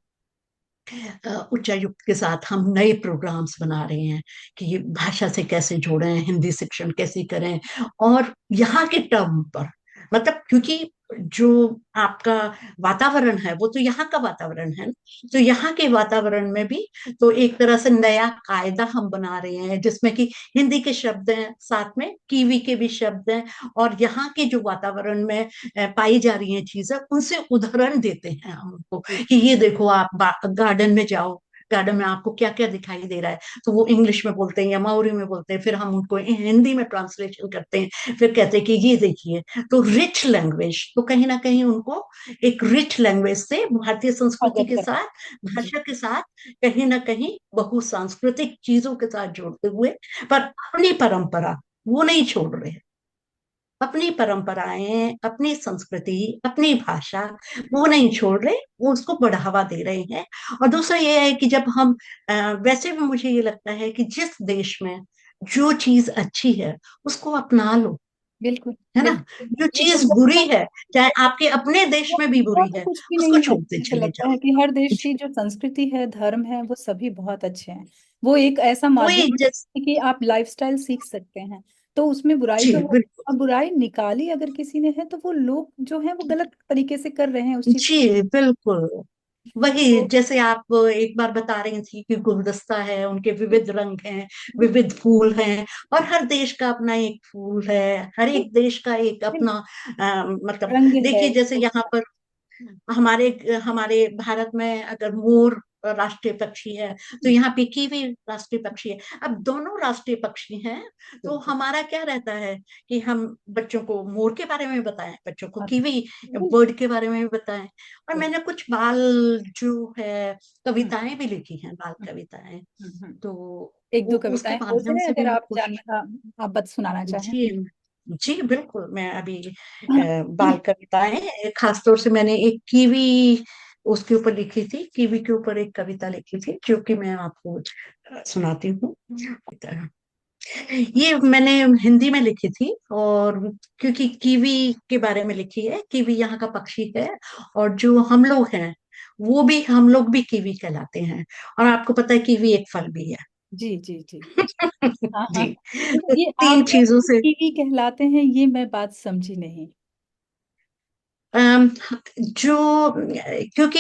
उच्चायुक्त के साथ हम नए प्रोग्राम्स बना रहे हैं कि ये भाषा से कैसे जोड़ें, हिंदी शिक्षण कैसे करें। और यहाँ के टर्म पर मतलब क्योंकि जो आपका वातावरण है वो तो यहाँ का वातावरण है, तो यहाँ के वातावरण में भी तो एक तरह से नया कायदा हम बना रहे हैं जिसमें कि हिंदी के शब्द हैं, साथ में कीवी के भी शब्द हैं। और यहाँ के जो वातावरण में पाई जा रही हैं चीजें उनसे उदाहरण देते हैं हम उनको जी। कि ये देखो आप गार्डन में जाओ, गार्डन में आपको क्या क्या दिखाई दे रहा है। तो वो इंग्लिश में बोलते हैं या माओरी में बोलते हैं, फिर हम उनको हिंदी में ट्रांसलेशन करते हैं, फिर कहते हैं कि ये देखिए। तो रिच लैंग्वेज, तो कहीं ना कहीं उनको एक रिच लैंग्वेज से भारतीय संस्कृति अवगत के कर। साथ, जी। भाषा के साथ, कहीं ना कहीं बहुसांस्कृतिक चीजों के साथ जोड़ते हुए, पर अपनी परंपरा वो नहीं छोड़ रहे। अपनी परंपराएं, अपनी संस्कृति, अपनी भाषा वो नहीं छोड़ रहे, वो उसको बढ़ावा दे रहे हैं। और दूसरा ये है कि जब हम वैसे भी मुझे ये लगता है कि जिस देश में जो चीज अच्छी है उसको अपना लो, बिल्कुल। है ना। बिल्कुल। जो ये चीज गुणवत्ता। बुरी है, चाहे आपके अपने देश में भी बुरा बुरी तो है, कुछ भी उसको नहीं है। छोड़ते मुझे चले लगता जाओ। है कि हर देश की जी, जो संस्कृति है, धर्म है, वो सभी बहुत अच्छे हैं। वो एक ऐसा कोई माध्यम जैस है कि आप लाइफस्टाइल सीख सकते हैं। तो उसमें बुराई जी तो है। बिल्कुल। और बुराई निकाली अगर किसी ने है तो वो लोग जो है वो गलत तरीके से कर रहे हैं उस चीज। जी बिल्कुल। वही को। जैसे आप एक बार बता रही थी कि गुलदस्ता है, उनके विविध रंग हैं, विविध फूल हैं। और हर देश का अपना एक फूल है, हर एक देश का एक अपना मतलब रंग है देखिए जैसे तो। यहाँ पर हमारे हमारे भारत में अगर मोर राष्ट्रीय पक्षी है, तो यहाँ पे कीवी राष्ट्रीय पक्षी है। अब दोनों राष्ट्रीय पक्षी हैं, तो बिल्कुल। हमारा क्या रहता है कि हम बच्चों को मोर के बारे में बताएं, बच्चों को हाँ, कीवी बिल्कुल। बर्ड के बारे में भी बताएं। और मैंने कुछ बाल जो है हम्म, कविताएं भी लिखी हैं, बाल हम्म, कविताएं। हम्म। तो एक दो उसके कविताएं हो माध्यम जाए से भी अगर मैं आप कोशिश। जानना, आप बत सुनाना चाहें। जी जी बिल्कुल, मैं अभी बाल कविताएं, खासतौर से मैंने एक कीवी उसके ऊपर लिखी थी, कीवी के ऊपर एक कविता लिखी थी, जो कि मैं आपको सुनाती हूँ। ये मैंने हिंदी में लिखी थी, और क्योंकि कीवी के बारे में लिखी है, कीवी यहाँ का पक्षी है, और जो हम लोग हैं वो भी, हम लोग भी कीवी कहलाते हैं। और आपको पता है कीवी एक फल भी है। जी जी जी। हाँ हाँ। जी। तो तो ये आप तीन लोग चीजों से कीवी कहलाते हैं, ये मैं बात समझी नहीं। अम, जो, क्योंकि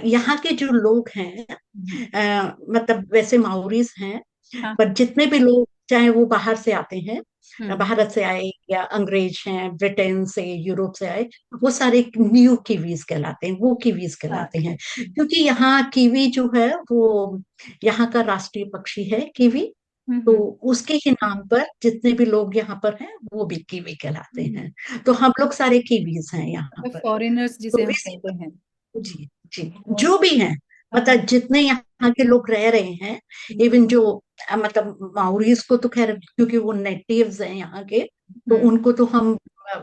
यहाँ के जो लोग हैं, हम्म, मतलब वैसे माउरीज हैं, हाँ। पर जितने भी लोग चाहे वो बाहर से आते हैं, हम्म। भारत से आए या अंग्रेज हैं, ब्रिटेन से, यूरोप से आए, वो सारे न्यू कीवीज कहलाते हैं, वो कीवीज कहलाते अच्छा। हैं। क्योंकि यहाँ कीवी जो है वो यहाँ का राष्ट्रीय पक्षी है, कीवी। तो हम्म। उसके ही नाम पर जितने भी लोग यहाँ पर हैं वो भी कीवी कहलाते हम्म। हैं। तो हम लोग सारे कीवीज हैं यहाँ पर। फॉरेनर्स जिसे तो हम इसी, कहते हैं। जी जी, और जो भी हैं, हाँ हाँ। मतलब जितने यहाँ के लोग रह रहे हैं, इवन जो मतलब माउरीज को तो खैर, क्योंकि वो नेटिव्स हैं यहाँ के, तो हम्म। उनको तो हम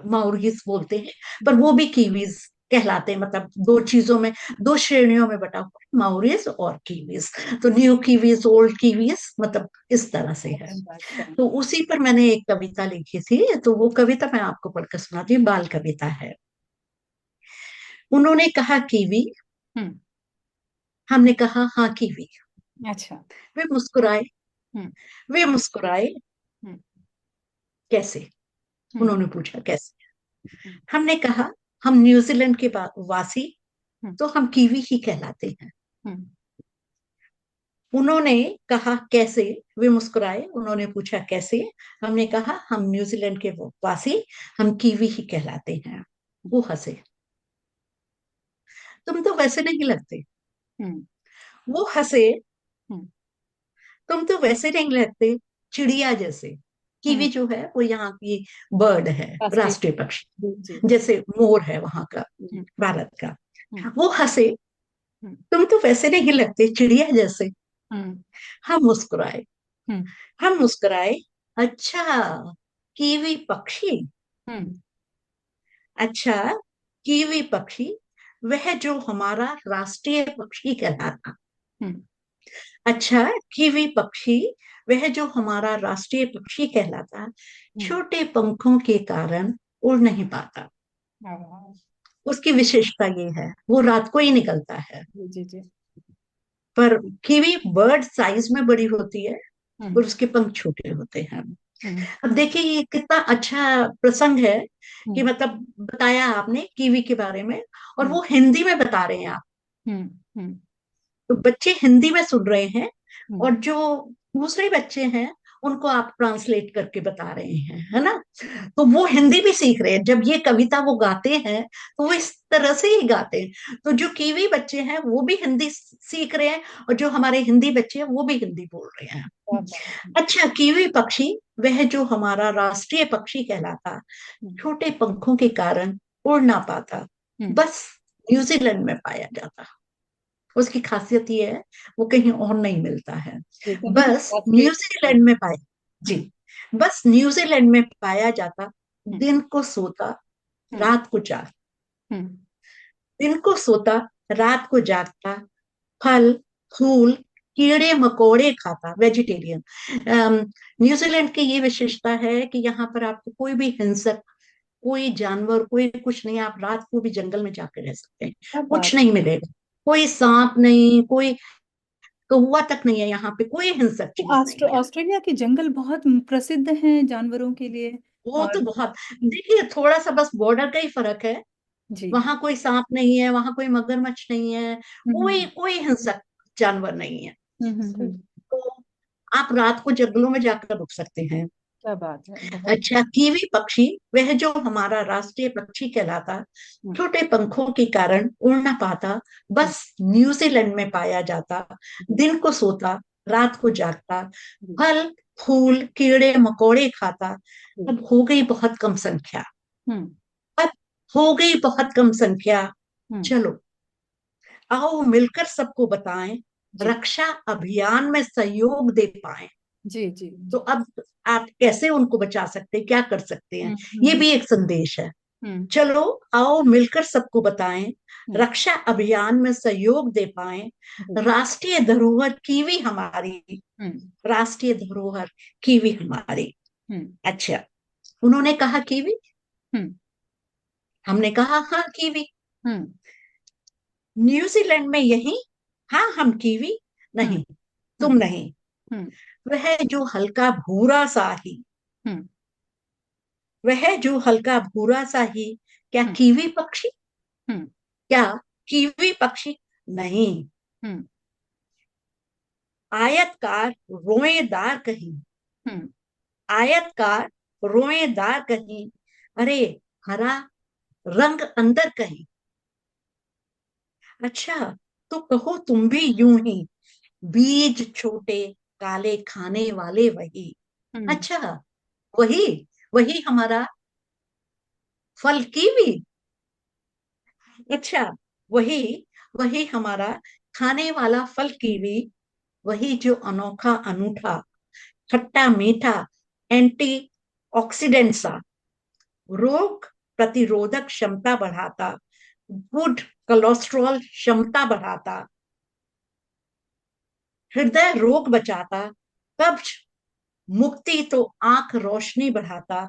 माउरीज बोलते हैं, पर वो भी कीवीज कहलाते हैं। मतलब दो चीजों में, दो श्रेणियों में बटा हुआ है, माउरीज और कीवीज। तो न्यू कीवीज, ओल्ड कीवीज, मतलब इस तरह से है। अच्छा अच्छा। तो उसी पर मैंने एक कविता लिखी थी, तो वो कविता मैं आपको पढ़कर सुनाती हूँ, बाल कविता है। उन्होंने कहा कीवी, हम्म। हमने कहा हाँ कीवी। अच्छा। वे मुस्कुराए, हम्म। वे मुस्कुराए, हम्म। कैसे? हम्म। उन्होंने पूछा कैसे। हम्म। हमने कहा हम न्यूजीलैंड के वासी, हम्म। तो हम कीवी ही कहलाते हैं। हम्म। उन्होंने कहा कैसे? वे मुस्कुराए, उन्होंने पूछा कैसे? हमने कहा हम न्यूजीलैंड के वासी, हम कीवी ही कहलाते हैं। वो हंसे, तुम तो वैसे नहीं लगते। हम्म। वो हंसे, हम्म। तुम तो वैसे नहीं लगते चिड़िया जैसे। हम्म। कीवी जो है वो यहाँ की बर्ड है, राष्ट्रीय। राष्ट्रीय पक्षी, जी जी। जैसे मोर है वहां का, हम्म। भारत का। हम्म। वो हंसे, हम्म। तुम तो वैसे नहीं लगते चिड़िया जैसे। हम्म। हम मुस्कुराए, हम्म। हम मुस्कुराए, अच्छा, कीवी पक्षी, हम्म। अच्छा, कीवी पक्षी, वह जो हमारा राष्ट्रीय पक्षी कहलाता। हम्म। अच्छा, कीवी पक्षी, वह जो हमारा राष्ट्रीय पक्षी कहलाता, हम्म। छोटे पंखों के कारण उड़ नहीं पाता। हाँ, उसकी विशेषता ये है, वो रात को ही निकलता है। जी जी जी। पर कीवी बर्ड साइज में बड़ी होती है, हम्म। और उसके पंख छोटे होते हैं। हम्म। अब देखिए ये कितना अच्छा प्रसंग है कि हम्म। मतलब बताया आपने कीवी के बारे में, और हम्म। वो हिंदी में बता रहे हैं आप। हम्म। हम्म। तो बच्चे हिंदी में सुन रहे हैं, हम्म। और जो दूसरे बच्चे हैं उनको आप ट्रांसलेट करके बता रहे हैं, है ना? तो वो हिंदी भी सीख रहे हैं। जब ये कविता वो गाते हैं तो वो इस तरह से ही गाते हैं। तो जो कीवी बच्चे हैं वो भी हिंदी सीख रहे हैं, और जो हमारे हिंदी बच्चे हैं वो भी हिंदी बोल रहे हैं। बहुत बहुत। अच्छा, कीवी पक्षी, वह जो हमारा राष्ट्रीय पक्षी कहलाता, हम्म। छोटे पंखों के कारण उड़ ना पाता, हम्म। बस न्यूजीलैंड में पाया जाता। उसकी खासियत ये है, वो कहीं और नहीं मिलता है, ये कहीं बस राष्ट्रीय। न्यूजीलैंड में पाया। जी, हम्म। बस न्यूजीलैंड में पाया जाता। हम्म। दिन को सोता, हम्म। रात को जागता, हम्म। दिन को सोता, रात को जागता, फल, फूल, कीड़े मकोड़े खाता, वेजिटेरियन। न्यूजीलैंड की ये विशेषता है कि यहाँ पर आपको कोई भी हिंसक, कोई जानवर, कोई कुछ नहीं। आप रात को भी जंगल में जाकर रह सकते हैं, क्या कुछ बात। नहीं मिलेगा। कोई सांप नहीं, कोई कौवा तक नहीं है, यहाँ पे कोई हिंसक चीज नहीं है। ऑस्ट्रेलिया के जंगल बहुत प्रसिद्ध हैं जानवरों के लिए। वो तो और बहुत, देखिए थोड़ा सा बस बॉर्डर का ही फर्क है। जी। वहां कोई सांप नहीं है, वहां कोई मगरमच्छ नहीं है, कोई हम्म। कोई हिंसक जानवर नहीं है। हम्म। हम्म। तो आप रात को जंगलों में जाकर रुक सकते हैं। क्या बात है, बहुत। अच्छा, कीवी पक्षी, वह जो हमारा राष्ट्रीय पक्षी कहलाता, हम्म। छोटे पंखों के कारण उड़ ना पाता, हम्म। बस न्यूजीलैंड में पाया जाता। जी। दिन को सोता, रात को जागता, जी। फल फूल कीड़े मकोड़े खाता। जी। अब हो गई बहुत कम संख्या, हम्म। अब हो गई बहुत कम संख्या। हम्म। चलो आओ मिलकर सबको बताएं, जी। रक्षा अभियान में सहयोग दे पाए। जी। जी। तो जी। अब आप कैसे उनको बचा सकते हैं, क्या कर सकते हैं, हम्म। ये हम्म। भी एक संदेश है। हम्म। चलो आओ मिलकर सबको बताएं, हम्म। रक्षा अभियान में सहयोग दे पाए। जी। राष्ट्रीय धरोहर कीवी हमारी, हम्म। राष्ट्रीय धरोहर कीवी हमारी। हम्म। अच्छा, उन्होंने कहा कीवी, हम्म। हमने कहा हाँ कीवी। हम्म। न्यूजीलैंड में यही, हाँ हम कीवी हम्म। नहीं, तुम हम्म। नहीं। हम्म। वह जो हल्का भूरा सा ही, हम्म। वह जो हल्का भूरा सा ही, क्या हम्म। कीवी पक्षी, हम्म। क्या कीवी पक्षी नहीं। हम्म। आयतकार रोएदार कहीं, हम्म। आयतकार रोएदार कहीं, अरे हरा रंग अंदर कहीं। अच्छा, तो कहो तुम भी यूं ही, बीज छोटे काले खाने वाले वही। हम्म। अच्छा, वही, वही हमारा फल कीवी। अच्छा, वही, वही हमारा खाने वाला फल कीवी, वही जो अनोखा अनूठा खट्टा मीठा एंटी ऑक्सीडेंट सा, रोग प्रतिरोधक क्षमता बढ़ाता, गुड कोलेस्ट्रॉल क्षमता बढ़ाता, हृदय रोग बचाता, कब्ज मुक्ति तो आंख रोशनी बढ़ाता,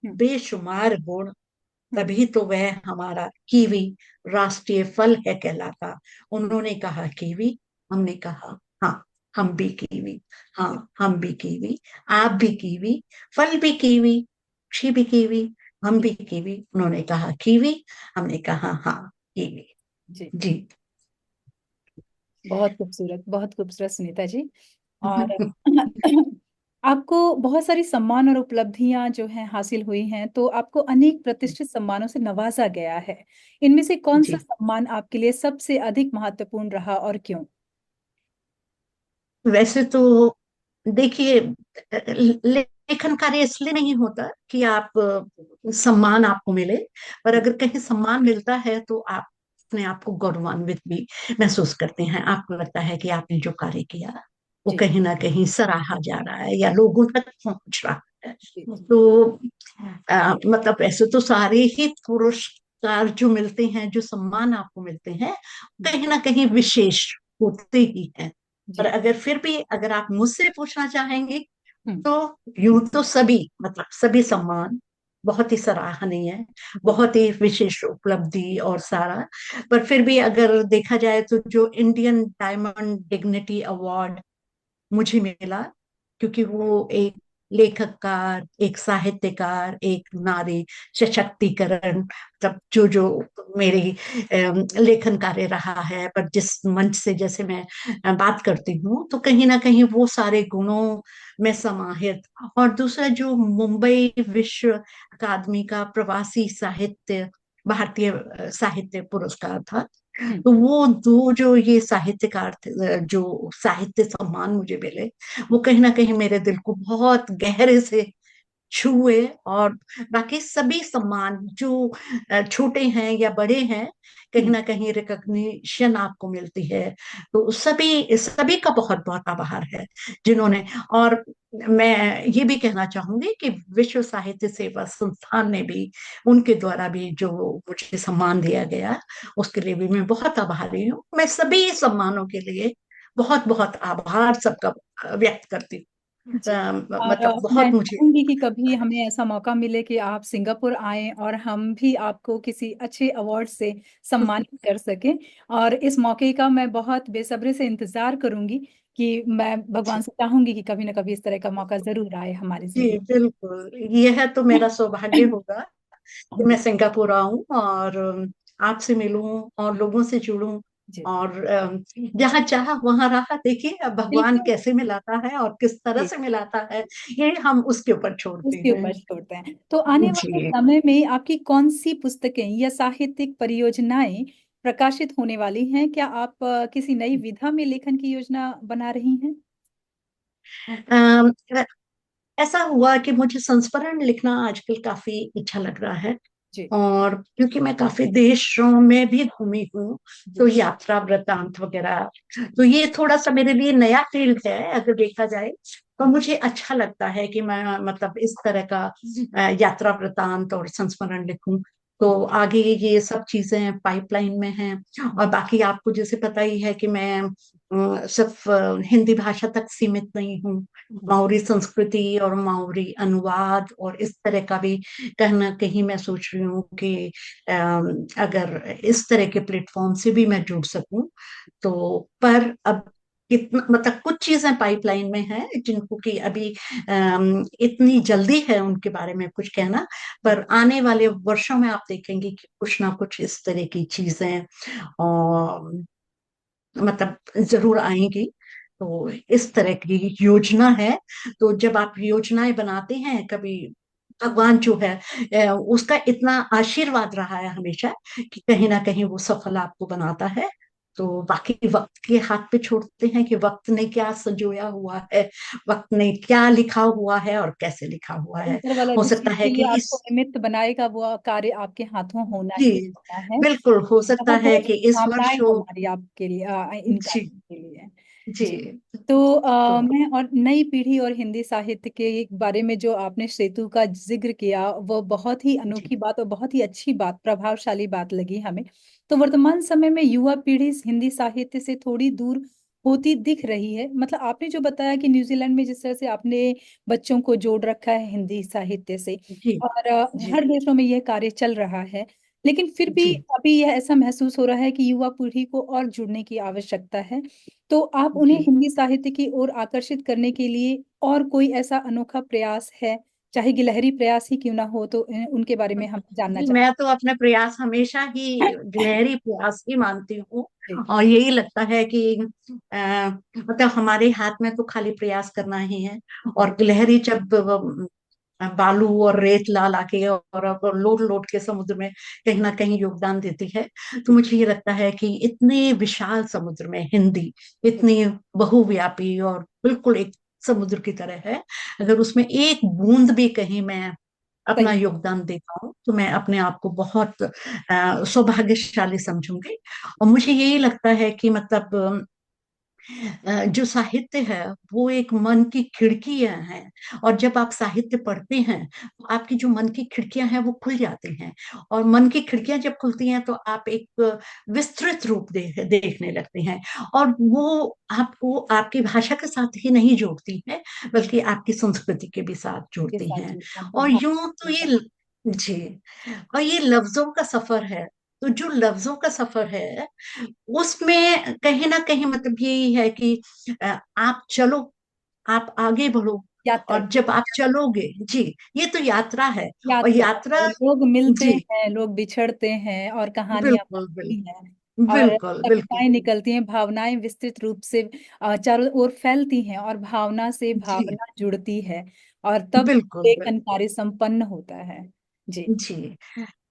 हम्म। बेशुमार गुण। हम्म। तभी तो वह हमारा कीवी राष्ट्रीय फल है कहलाता। उन्होंने कहा कीवी, हमने कहा हाँ हम भी कीवी, हाँ जी। हम भी कीवी, आप भी कीवी, फल भी कीवी, पक्षी भी कीवी, हम जी। भी कीवी। उन्होंने कहा कीवी, हमने कहा हाँ कीवी। जी। जी। बहुत खूबसूरत, बहुत खूबसूरत सुनीता जी। और आपको बहुत सारी सम्मान और उपलब्धियां जो हैं हासिल हुई हैं, तो आपको अनेक प्रतिष्ठित सम्मानों से नवाजा गया है। इनमें से कौन सा जी, सम्मान आपके लिए सबसे अधिक महत्वपूर्ण रहा और क्यों? वैसे तो देखिए, लेखन कार्य इसलिए नहीं होता कि आप सम्मान आपको मिले, पर जी। अगर कहीं सम्मान मिलता है तो आप अपने आप को गौरवान्वित भी महसूस करते हैं। आपको लगता है कि आपने जो कार्य किया वो जी। कहीं ना कहीं सराहा जा रहा है या लोगों तक पहुंच रहा है। जी। जी। तो मतलब ऐसे तो सारे ही पुरस्कार जो मिलते हैं, जो सम्मान आपको मिलते हैं, कहीं ना कहीं विशेष होते ही हैं। पर जी। अगर फिर भी अगर आप मुझसे पूछना चाहेंगे, हम्म। तो यूं तो सभी, मतलब सभी सम्मान बहुत ही सराहनीय है, जी। बहुत ही विशेष उपलब्धि और सारा। पर फिर भी अगर देखा जाए तो जो इंडियन डायमंड डिग्निटी अवार्ड मुझे मिला, क्योंकि वो एक लेखककार, एक साहित्यकार, एक नारी सशक्तिकरण, मतलब जो जो मेरी लेखन कार्य रहा है, पर जिस मंच से जैसे मैं बात करती हूँ, तो कहीं ना कहीं वो सारे गुणों में समाहित। और दूसरा जो मुंबई विश्व अकादमी का प्रवासी साहित्य, भारतीय साहित्य पुरस्कार था, हम्म। तो वो दो जो ये साहित्यकार जो साहित्य सम्मान मुझे मिले, वो कहीं ना कहीं मेरे दिल को बहुत गहरे से छुए। और बाकी सभी सम्मान जो छोटे हैं या बड़े हैं, कहीं हम्म। ना कहीं रिकग्निशन आपको मिलती है। तो सभी सभी का बहुत बहुत आभार है जिन्होंने। और मैं ये भी कहना चाहूंगी कि विश्व साहित्य सेवा संस्थान ने भी, उनके द्वारा भी जो मुझे सम्मान दिया गया, उसके लिए भी मैं बहुत आभारी हूँ। मैं सभी सम्मानों के लिए बहुत बहुत आभार सबका व्यक्त करती हूँ। जी। और मतलब मैं बहुत मुझे। चाहूंगी कि कभी हमें ऐसा मौका मिले कि आप सिंगापुर आएं और हम भी आपको किसी अच्छे अवार्ड से सम्मानित कर सकें। और इस मौके का मैं बहुत बेसब्री से इंतजार करूंगी कि मैं भगवान से चाहूंगी कि कभी ना कभी इस तरह का मौका जरूर आए हमारी जी जिंदगी बिल्कुल, यह तो मेरा सौभाग्य में। होगा कि मैं जी। सिंगापुर आऊं और आपसे मिलूं और लोगों से जुड़ूं। जी और जहाँ चाहा वहां रहा। देखिए अब भगवान बिल्कुल। कैसे मिलाता है और किस तरह जी से मिलाता है, ये हम उसके ऊपर छोड़ते उसके हैं। ऊपर छोड़ते हैं। तो आने वाले जी। समय में आपकी कौन सी पुस्तकें या साहित्यिक परियोजनाएं प्रकाशित होने वाली हैं? क्या आप किसी नई विधा में लेखन की योजना बना रही हैं? अम, ऐसा हुआ कि मुझे संस्मरण लिखना आजकल काफी अच्छा लग रहा है। जी और क्योंकि मैं काफी देशों में भी घूमी हूँ, जी तो यात्रा वृतांत वगैरह, तो ये थोड़ा सा मेरे लिए नया फील्ड है अगर देखा जाए। तो मुझे अच्छा लगता है कि मैं मतलब इस तरह का यात्रा वृतांत और संस्मरण लिखूं। तो आगे ये सब चीजें पाइपलाइन में हैं। और बाकी आपको जैसे पता ही है कि मैं सिर्फ हिंदी भाषा तक सीमित नहीं हूँ। जी माउरी संस्कृति और माउरी अनुवाद और इस तरह का भी कहीं ना कहीं मैं सोच रही हूँ कि अगर इस तरह के प्लेटफॉर्म से भी मैं जुड़ सकूं तो। पर अब कितना मतलब कुछ चीजें पाइपलाइन में हैं जिनको कि अभी इतनी जल्दी है उनके बारे में कुछ कहना। जी पर आने वाले वर्षों में आप देखेंगे कि कुछ ना कुछ इस तरह की चीजें और मतलब जरूर आएंगी। तो इस तरह की योजना है। तो जब आप योजनाएं बनाते हैं कभी, भगवान जो है उसका इतना आशीर्वाद रहा है हमेशा कि कहीं ना कहीं वो सफल आपको बनाता है। तो बाकी वक्त के हाथ पे छोड़ते हैं कि वक्त ने क्या संजोया हुआ है, वक्त ने क्या लिखा हुआ है और कैसे लिखा हुआ है। ऊपर वाला हो जिस सकता चीज है के लिए कि आपको इस निमित्त बनाएगा वो कार्य आपके हाथों होना जी ही होना है। बिल्कुल हो सकता बहुत है बहुत कि इस शुभकामनाएं वर्ष हो। हमारी आपके लिए इन जी। कार्यों के लिए। जी। जी। तो तो मैं और नई पीढ़ी और हिंदी साहित्य के बारे में जो आपने सेतु का जिक्र किया वो बहुत ही जी। अनोखी बात और बहुत ही अच्छी बात, प्रभावशाली बात लगी हमें। तो वर्तमान समय में युवा पीढ़ी हिंदी साहित्य से थोड़ी दूर होती दिख रही है। मतलब आपने जो बताया कि न्यूजीलैंड में जिस तरह से आपने बच्चों को जोड़ रखा है हिंदी साहित्य से, जी। और जी। हर देशों में यह कार्य चल रहा है, लेकिन फिर भी जी। अभी यह ऐसा महसूस हो रहा है कि युवा पीढ़ी को और जुड़ने की आवश्यकता है। तो आप उन्हें जी। हिंदी साहित्य की ओर आकर्षित करने के लिए और कोई ऐसा अनोखा प्रयास है, चाहे गिलहरी प्रयास ही क्यों ना हो, तो उनके बारे में हम जानना जी चाहते मैं तो अपने प्रयास हमेशा ही हैं। गिलहरी प्रयास ही मानती हूँ। जी और यही लगता है कि मतलब हमारे हाथ में तो खाली प्रयास करना ही है। जी और गिलहरी जब बालू और रेत ला ला के और लोट लोट के समुद्र में कहीं ना कहीं योगदान देती है। तो जी मुझे ये लगता है कि इतने विशाल समुद्र में हिंदी जी, इतनी बहुव्यापी और बिल्कुल एक समुद्र की तरह है। अगर उसमें एक बूंद भी कहीं मैं अपना सही। योगदान दे पाऊं तो मैं अपने आप को बहुत सौभाग्यशाली समझूंगी। और मुझे यही लगता है कि मतलब जो साहित्य है वो एक मन की खिड़कियां हैं। और जब आप साहित्य पढ़ते हैं तो आपकी जो मन की खिड़कियां हैं वो खुल जाती हैं। और मन की खिड़कियां जब खुलती हैं तो आप एक विस्तृत रूप देखने लगते हैं। और वो आपको आपकी भाषा के साथ ही नहीं जोड़ती है, बल्कि आपकी संस्कृति के भी साथ के जोड़ती साथ हैं। जुड़ता है और प्रभाव यूं तो होता है। ये जी, और ये लफ्जों का सफर है। तो जो लफ्जों का सफर है उसमें कहीं ना कहीं मतलब यही है कि आप चलो, आप आगे बढ़ो। यात्रा, और जब आप चलोगे, जी, ये तो यात्रा है। और यात्रा यात्रा, है, लोग मिलते जी, हैं, लोग बिछड़ते हैं और कहानियां बिल्कुल बनती हैं, बिल्कुल और बिल्कुल बिल्कुल। कविताएं निकलती हैं, भावनाएं विस्तृत रूप से चारों ओर फैलती हैं, और भावना से जी भावना जुड़ती है, और तब बिल्कुल लेखन बिल्कुल। कार्य संपन्न होता है। जी जी।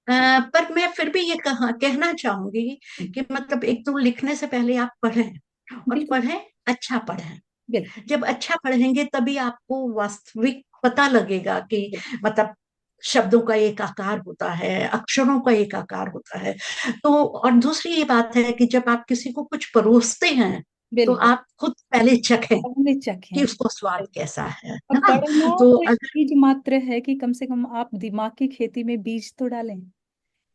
पर मैं फिर भी ये कहना चाहूंगी कि मतलब एक तो लिखने से पहले आप पढ़ें। और बिल्कुल पढ़ें, अच्छा पढ़ें। बिल्कुल जब अच्छा पढ़ेंगे तभी आपको वास्तविक पता लगेगा कि मतलब शब्दों का एक आकार होता है, अक्षरों का एक आकार होता है। तो और दूसरी ये बात है कि जब आप किसी को कुछ परोसते हैं तो बिल्कुल। आप खुद पहले चखें पढ़ने कि चखें। उसको स्वाद कैसा और है ना। पढ़ना तो तो एक अगर, बीज मात्र है कि कम से कम आप दिमाग की खेती में बीज तो डालें।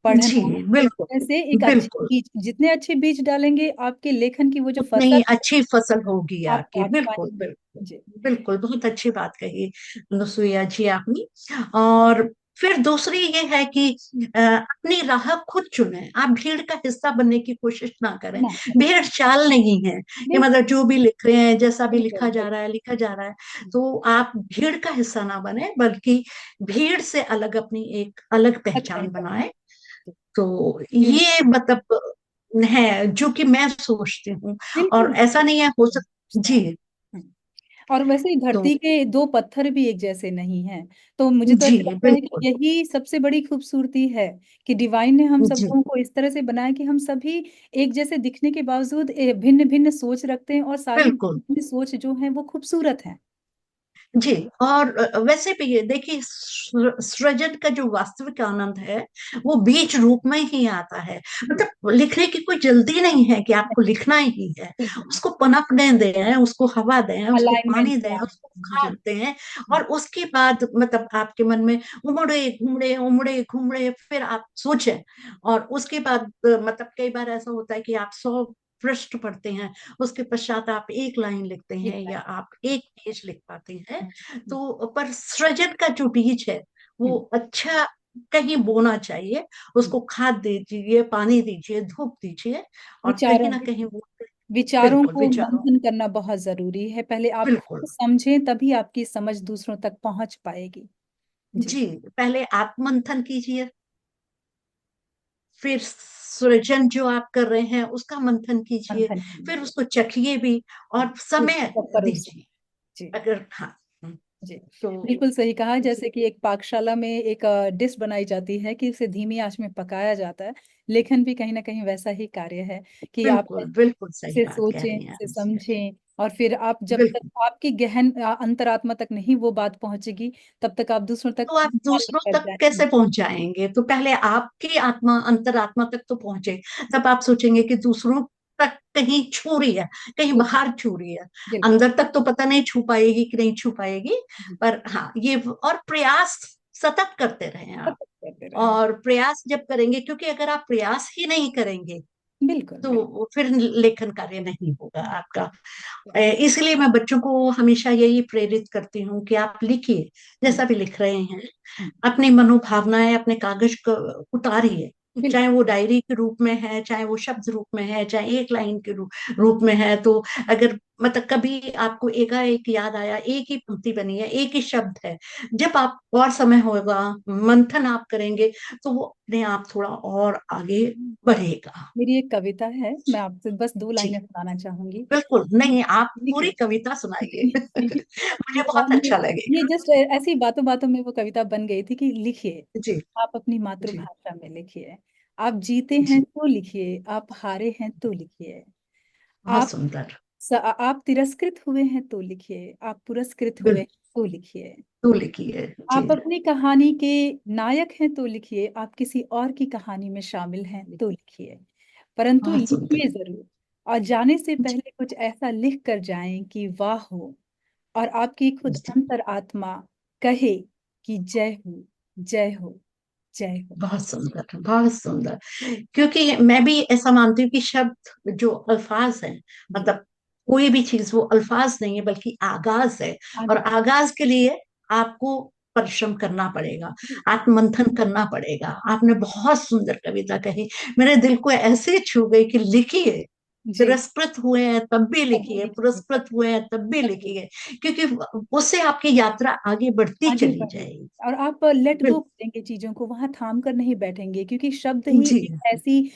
जी पढ़ना एक बिल्कुल तरह से एक अच्छे बिल्कुल, बीज, जितने अच्छे बीज डालेंगे आपके लेखन की वो जो उतनी फसल ही अच्छी फसल होगी आप आपकी। काट बिल्कुल पाएंगे। बिल्कुल जी बिल्कुल, बहुत अच्छी बात कही अनुसुईया जी आपने। और फिर दूसरी ये है कि अपनी राह खुद चुने। आप भीड़ का हिस्सा बनने की कोशिश ना करें। ना, भीड़ चाल नहीं है कि बिल्कुल मतलब जो भी लिख रहे हैं जैसा भी बिल्कुल लिखा जा बिल्कुल। रहा है लिखा जा रहा है। तो आप भीड़ का हिस्सा ना बने, बल्कि भीड़ से अलग अपनी एक अलग अच्छा पहचान पहचान। बनाए। तो बिल्कुल ये मतलब है जो कि मैं सोचती हूँ। और बिल्कुल ऐसा नहीं है, हो सक सोचते हैं। जी। हम्म। और वैसे ही तो धरती के दो पत्थर भी एक जैसे नहीं हैं। तो मुझे तो जी ऐसा लगता है कि बिल्कुल। यही सबसे बड़ी खूबसूरती है कि डिवाइन ने हम सब जी लोगों को इस तरह से बनाया कि हम सभी एक जैसे दिखने के बावजूद भिन्न भिन्न सोच रखते हैं, और सारी बिल्कुल। भिन्न सोच जो है वो खूबसूरत है। जी। और वैसे भी ये देखिए, सृजन का जो वास्तविक आनंद है वो बीज रूप में ही आता है। जी। मतलब लिखने की कोई जल्दी नहीं है कि आपको लिखना ही है। बिल्कुल। उसको पनपने दें, उसको हवा दें, उसको अलाइनमेंट पानी में दें, आना उसको है। खाद जी। दें। और उसके बाद मतलब आपके मन में उमड़े घुमड़े उमड़े घुमड़े फिर आप सोचें। और उसके बाद मतलब कई बार ऐसा होता है कि आप 100 पृष्ठ पढ़ते हैं, उसके पश्चात आप एक लाइन लिखते एक हैं या लाइन। आप एक पेज लिख पाते हैं। हम्म। तो पर सृजन का जो बीज है वो हम्म। अच्छा कहीं बोना चाहिए। हम्म। उसको खाद दीजिए, पानी दीजिए, धूप दीजिए। और कहीं विचारों ना कहीं वो विचारों बिल्कुल को विचारों। मंथन करना बहुत जरूरी है। पहले आप बिल्कुल। खुद समझें, तभी आपकी समझ दूसरों तक पहुंच पाएगी। जी। जी। पहले आप मंथन कीजिए, फिर सृजन जो आप कर रहे हैं उसका मंथन कीजिए, मंथन फिर कीजिए। उसको चखिए भी हाँ, और दूसरों समय तक परोसिए। दीजिए। जी। अगर हाँ। जी। तो बिल्कुल सही कहा। जी जैसे कि एक पाकशाला में एक डिश बनाई जाती है कि उसे धीमी आंच में पकाया जाता है। लेखन भी कहीं ना कहीं वैसा ही कार्य है कि आप बिल्कुल बिल्कुल सही उसे बात कह सोचें, रही हैं उसे आप। समझें, और फिर आप जब तक बिल्कुल। आपकी गहन अंतरात्मा तक नहीं वो बात पहुंचेगी, तब तक आप दूसरों तक तो आप विचार नहीं दूसरों कर तक जाएंगे। कैसे पहुंचाएंगे? तो पहले आपकी आत्मा अंतरात्मा तक तो पहुंचे, तब आप सोचेंगे कि दूसरों तक कहीं छू रही है, कहीं बाहर छू रही है। बिल्कुल। अंदर तक तो पता नहीं छू पाएगी कि नहीं छू पाएगी। जी। पर हाँ, ये और प्रयास सतत करते रहें आप। सतत करते रहें। और प्रयास जब करेंगे, क्योंकि अगर आप प्रयास ही नहीं करेंगे बिल्कुल तो बिल्कुल। वो फिर लेखन कार्य नहीं होगा आपका। इसलिए मैं बच्चों को हमेशा यही प्रेरित करती हूँ कि आप लिखिए, हम्म। जैसा भी लिख रहे हैं हम्म। अपनी मनोभावनाएं अपने कागज को उतारिए। चाहे बिल्कुल। वो डायरी के रूप में है, चाहे वो शब्द रूप में है, चाहे एक लाइन के रूप में है। तो अगर मतलब कभी आपको एकाएक याद आया, एक ही पंक्ति बनी है, एक ही शब्द है, जब आप और समय होगा, मंथन आप करेंगे, तो वो अपने आप थोड़ा और आगे बढ़ेगा। मेरी एक कविता है, मैं आपसे बस दो जी लाइनें सुनाना चाहूंगी। बिल्कुल। नहीं, आप पूरी लिखिए। कविता सुनाइए। जी। मुझे बहुत अच्छा ये लगेगा। जस्ट ऐसी बातों बातों में वो कविता बन गई थी कि लिखिए। जी आप अपनी जी मातृभाषा में लिखिए। आप जीते हैं जी। तो लिखिए, आप हारे हैं तो लिखिए। बहुत आप सुंदर। आप तिरस्कृत हुए हैं तो लिखिए, आप पुरस्कृत हुए हैं बिल्कुल। तो लिखिए। तू लिखिए। जी। आप अपनी कहानी के नायक हैं तो लिखिए, आप किसी और की कहानी में शामिल हैं तो लिखिए। परंतु बहुत सुंदर। लिखिए जरूर। और जाने से जी पहले कुछ ऐसा लिख कर जाएं कि वाह हो, और आपकी खुद जी। अंतर आत्मा कहे कि जय हो, जय हो, जय हो। बहुत सुंदर, बहुत सुंदर। क्योंकि मैं भी ऐसा मानती हूँ कि शब्द जो अल्फाज हैं, जी। मतलब कोई भी चीज वो अल्फाज नहीं है बल्कि आगाज है। और आगे। आगाज के लिए आपको परिश्रम करना पड़ेगा, आत्ममंथन करना पड़ेगा। आपने बहुत सुंदर कविता कही, मेरे दिल को ऐसे छू गई कि लिखिए। जी। तिरस्कृत हुए हैं तब भी अभी लिखिए, लिखिए, पुरस्कृत हुए हैं तब भी अभी लिखिए। क्योंकि उससे आपकी यात्रा आगे बढ़ती आगे चली बढ़ेगी। जाएगी। और आप लेट गो बिल्कुल। करेंगे चीजों को, वहां थाम कर नहीं बैठेंगे, क्योंकि शब्द ही जी। एक ऐसी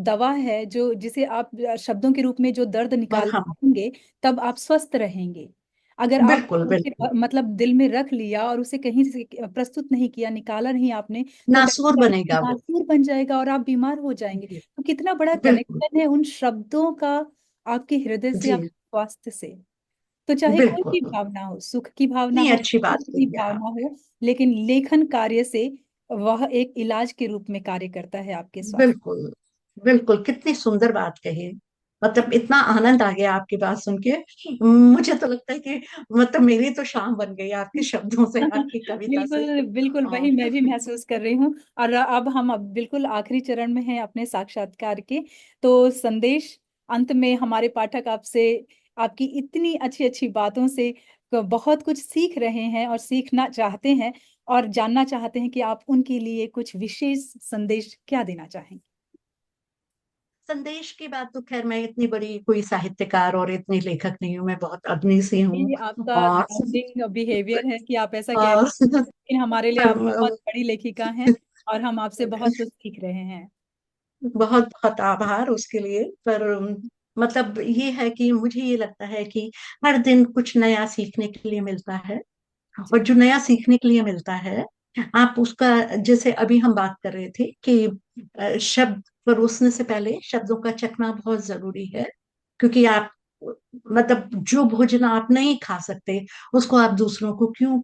दवा है जो जिसे आप शब्दों के रूप में जो दर्द निकाल मरहम। पाएंगे, तब आप स्वस्थ रहेंगे। अगर आप बिल्कुल बिल्कुल। मतलब दिल में रख लिया और उसे कहीं से प्रस्तुत नहीं किया, निकाला नहीं आपने, तो कहीं नासूर ना कहीं बनेगा वो। नासूर बन जाएगा और आप बीमार हो जाएंगे। जी तो कितना बड़ा बिल्कुल। कनेक्शन है उन शब्दों का, आपके हृदय से, जी आपके स्वास्थ्य से। तो चाहे कोई भी बिल्कुल। भावना हो, सुख की भावना नहीं, हो, अच्छी बात दुख की कही आप। भावना हो, लेकिन लेखन कार्य से वह एक इलाज के रूप में कार्य करता है आपके स्वास्थ्य। बिल्कुल बिल्कुल। कितनी सुंदर बात कही। मतलब इतना आनंद आ गया आपकी बात सुन के। मुझे तो लगता है कि मतलब मेरी तो शाम बन गई आपके शब्दों से, आपकी कविता से। बिल्कुल बिल्कुल, हाँ। वही मैं भी महसूस कर रही हूँ। और अब बिल्कुल आखिरी चरण में हैं अपने साक्षात्कार के। तो संदेश अंत में, हमारे पाठक आपसे, आपकी इतनी अच्छी अच्छी बातों से बहुत कुछ सीख रहे हैं और सीखना चाहते हैं, और जानना चाहते हैं कि आप उनके लिए कुछ विशेष संदेश क्या देना चाहेंगे। संदेश की बात तो खैर, मैं इतनी बड़ी कोई साहित्यकार और इतनी लेखक नहीं हूँ, मैं बहुत अदनी सी हूँ। ये आपका और ग्राउंडिंग बिहेवियर है कि आप ऐसा कह रहे और हैं, लेकिन हमारे लिए आप बहुत बड़ी लेखिका हैं और हम आपसे बहुत कुछ सीख रहे हैं। बहुत बहुत आभार उसके लिए। पर मतलब ये है कि मुझे ये लगता है कि हर दिन कुछ नया सीखने के लिए मिलता है। और जी जो नया सीखने के लिए मिलता है, आप उसका, जैसे अभी हम बात कर रहे थे कि शब्द परोसने से पहले शब्दों का चखना बहुत जरूरी है। क्योंकि आप, मतलब जो भोजन आप नहीं खा सकते उसको आप दूसरों को क्यों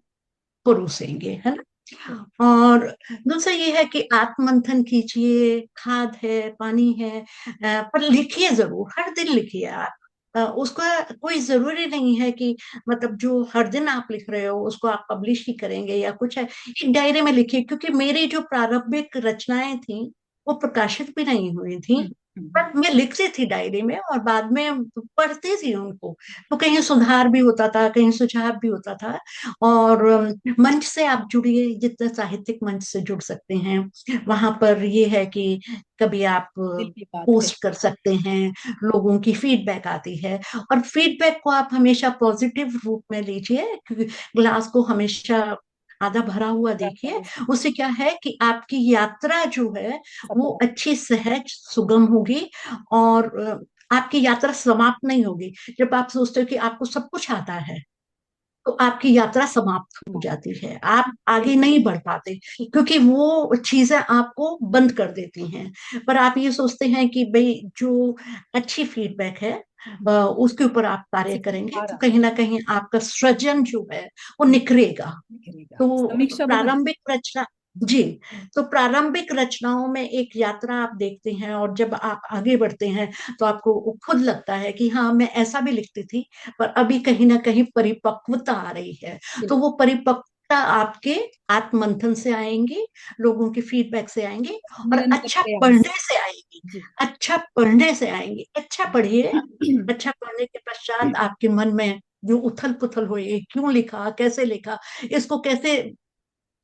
परोसेंगे, है जी ना। और दूसरा ये है कि आत्ममंथन कीजिए, खाद है, पानी है, पर लिखिए जरूर, हर दिन लिखिए आप। उसका कोई जरूरी नहीं है कि मतलब जो हर दिन आप लिख रहे हो उसको आप पब्लिश ही करेंगे या कुछ है। एक डायरी में लिखिए, क्योंकि मेरी जो प्रारंभिक रचनाएं थी वो प्रकाशित भी नहीं हुई थी, हम्म, हम्म, पर मैं लिखती थी डायरी में और बाद में पढ़ती थी उनको। तो कहीं सुधार भी होता था, कहीं सुझाव भी होता था। और मंच से आप जुड़िए, जितना साहित्यिक मंच से जुड़ सकते हैं। वहां पर ये है कि कभी आप दिल की बात कही। पोस्ट कर सकते हैं, लोगों की फीडबैक आती है। और फीडबैक को आप हमेशा पॉजिटिव रूप में लीजिए, क्योंकि ग्लास को हमेशा आधा भरा हुआ देखिए। उससे क्या है कि आपकी यात्रा जो है वो सफल। अच्छी, सहज, सुगम होगी। और आपकी यात्रा समाप्त नहीं होगी। जब आप सोचते हो कि आपको सब कुछ आता है, तो आपकी यात्रा समाप्त हो जाती है, आप आगे नहीं बढ़ पाते, क्योंकि वो चीजें आपको बंद कर देती हैं। पर आप ये सोचते हैं कि भाई जो अच्छी फीडबैक है, उसके ऊपर आप कार्य करेंगे, तो सिखारा कहीं ना कहीं आपका सृजन जो है वो निखरेगा। निखरेगा, तो समीक्षा बहुत। प्रारंभिक रचना, जी, तो प्रारंभिक रचनाओं में एक यात्रा आप देखते हैं, और जब आप आगे बढ़ते हैं तो आपको खुद लगता है कि हाँ, मैं ऐसा भी लिखती थी, पर अभी कहीं ना कहीं परिपक्वता आ रही है। तो वो परिपक्वता आपके आत्ममंथन से आएंगी, लोगों की फीडबैक से आएंगी, और निरंतर अच्छा प्रयास। पढ़ने से आएंगी। जी अच्छा पढ़ने से आएंगी, अच्छा पढ़िए। अच्छा पढ़ने के पश्चात आपके मन में जो उथल पुथल हुई, क्यों लिखा, कैसे लिखा, इसको कैसे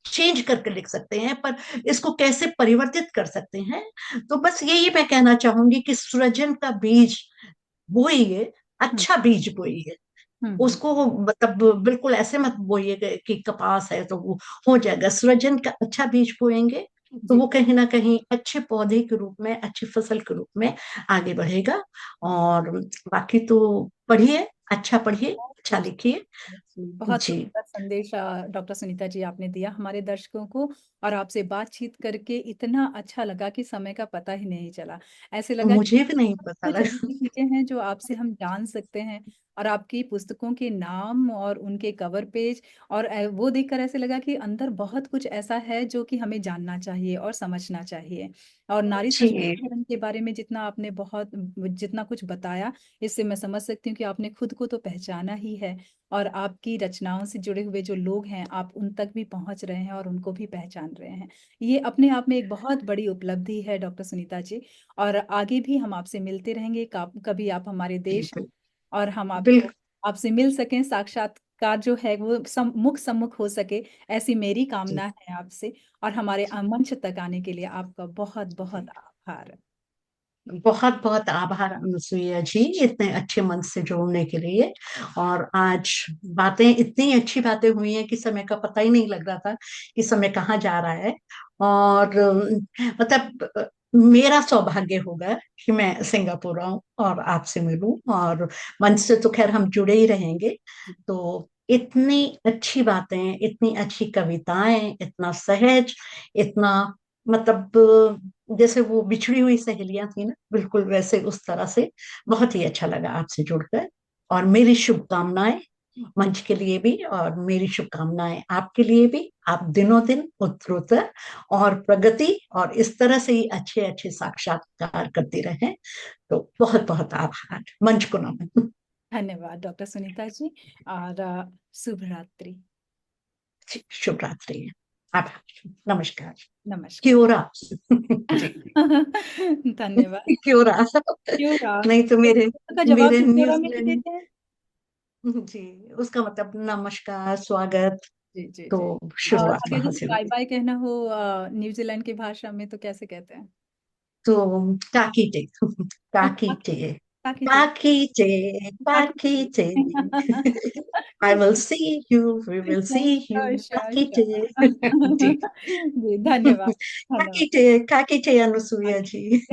चेंज करके लिख सकते हैं, पर इसको कैसे परिवर्तित कर सकते हैं। तो बस यही मैं कहना चाहूंगी कि सृजन का बीज बोइए, हम्म, अच्छा बीज बोइए। हम्म, उसको मतलब बिल्कुल ऐसे मत बोइए कि कपास है तो वो हो जाएगा। सृजन का अच्छा बीज बोएंगे तो जी वो कहीं ना कहीं अच्छे पौधे के रूप में, अच्छी फसल के रूप में आगे बढ़ेगा। और बाकी तो पढ़िए, अच्छा पढ़िए, अच्छा खूब। लिखिए। बहुत जी, सुंदर संदेश डॉक्टर सुनीता जी आपने दिया हमारे दर्शकों को। और आपसे बातचीत करके इतना अच्छा लगा कि समय का पता ही नहीं चला। ऐसे लगा कि मुझे भी नहीं बहुत पता कुछ लगा। ऐसी चीजें हैं जो आपसे हम जान सकते हैं। और आपकी पुस्तकों के नाम और उनके कवर पेज और वो देखकर ऐसे लगा कि अंदर बहुत कुछ ऐसा है जो कि हमें जानना चाहिए और समझना चाहिए। और नारी जी, सशक्तिकरण के बारे में जितना आपने बहुत जितना कुछ बताया, इससे मैं समझ सकती हूँ कि आपने खुद को तो पहचाना ही है। और आपकी रचनाओं से जुड़े हुए जो लोग हैं आप उन तक भी पहुंच रहे हैं और उनको भी पहचान रहे हैं। ये अपने आप में एक बहुत बड़ी उपलब्धि है डॉक्टर सुनीता जी। और आगे भी हम आपसे मिलते रहेंगे। कभी आप हमारे जी, देश और हम आपको बिल्कुल, आपसे मिल सकें, साक्षात्कार जो है वो मुख सम्मुख हो सके, ऐसी मेरी कामना है आपसे। और हमारे मंच तक आने के लिए आपका बहुत जी। बहुत आभार। बहुत बहुत आभार अनुसुईया जी, इतने अच्छे मन से जोड़ने के लिए। और आज बातें, इतनी अच्छी बातें हुई हैं कि समय का पता ही नहीं लग रहा था कि समय कहाँ जा रहा है। और मतलब मेरा सौभाग्य होगा कि मैं सिंगापुर आऊं और आपसे मिलूं, और मंच से तो खैर हम जुड़े ही रहेंगे। तो इतनी अच्छी बातें, इतनी अच्छी कविताएं, इतना सहज, इतना मतलब जैसे वो बिछड़ी हुई सहेलियां थी ना, बिल्कुल वैसे उस तरह से। बहुत ही अच्छा लगा आपसे जुड़कर। और मेरी शुभकामनाएं मंच के लिए भी, और मेरी शुभकामनाएं आपके लिए भी। आप दिनों दिन उत्तरोत्तर और प्रगति और इस तरह से ही अच्छे अच्छे साक्षात्कार करते रहें। तो बहुत बहुत आभार, मंच को नमन। धन्यवाद डॉक्टर सुनीता जी। और शुभ रात्रि। शुभ रात्रि। आभार, नमस्कार। नमस्कार। क्योरा। जी, धन्यवाद। क्योरा। क्यों रहा? नहीं तो मेरे का जवाब मेरे भी क्यों रहा में ही न्यूजीलैंड, देते हैं। जी, उसका मतलब नमस्कार, स्वागत। जी जी तो जी। और शुरुआत अगर वहां जैसे से बाय हुई। बाय कहना हो न्यूजीलैंड की भाषा में तो कैसे कहते हैं? तो काकीटे, काकीटे। ताकि Pakite, Pakite. I will see you, we will see sure you. Sure Pakite. Sure जी। जी, धन्यवाद। धन्यवाद। Kakite, Kakite अनुसुईया जी।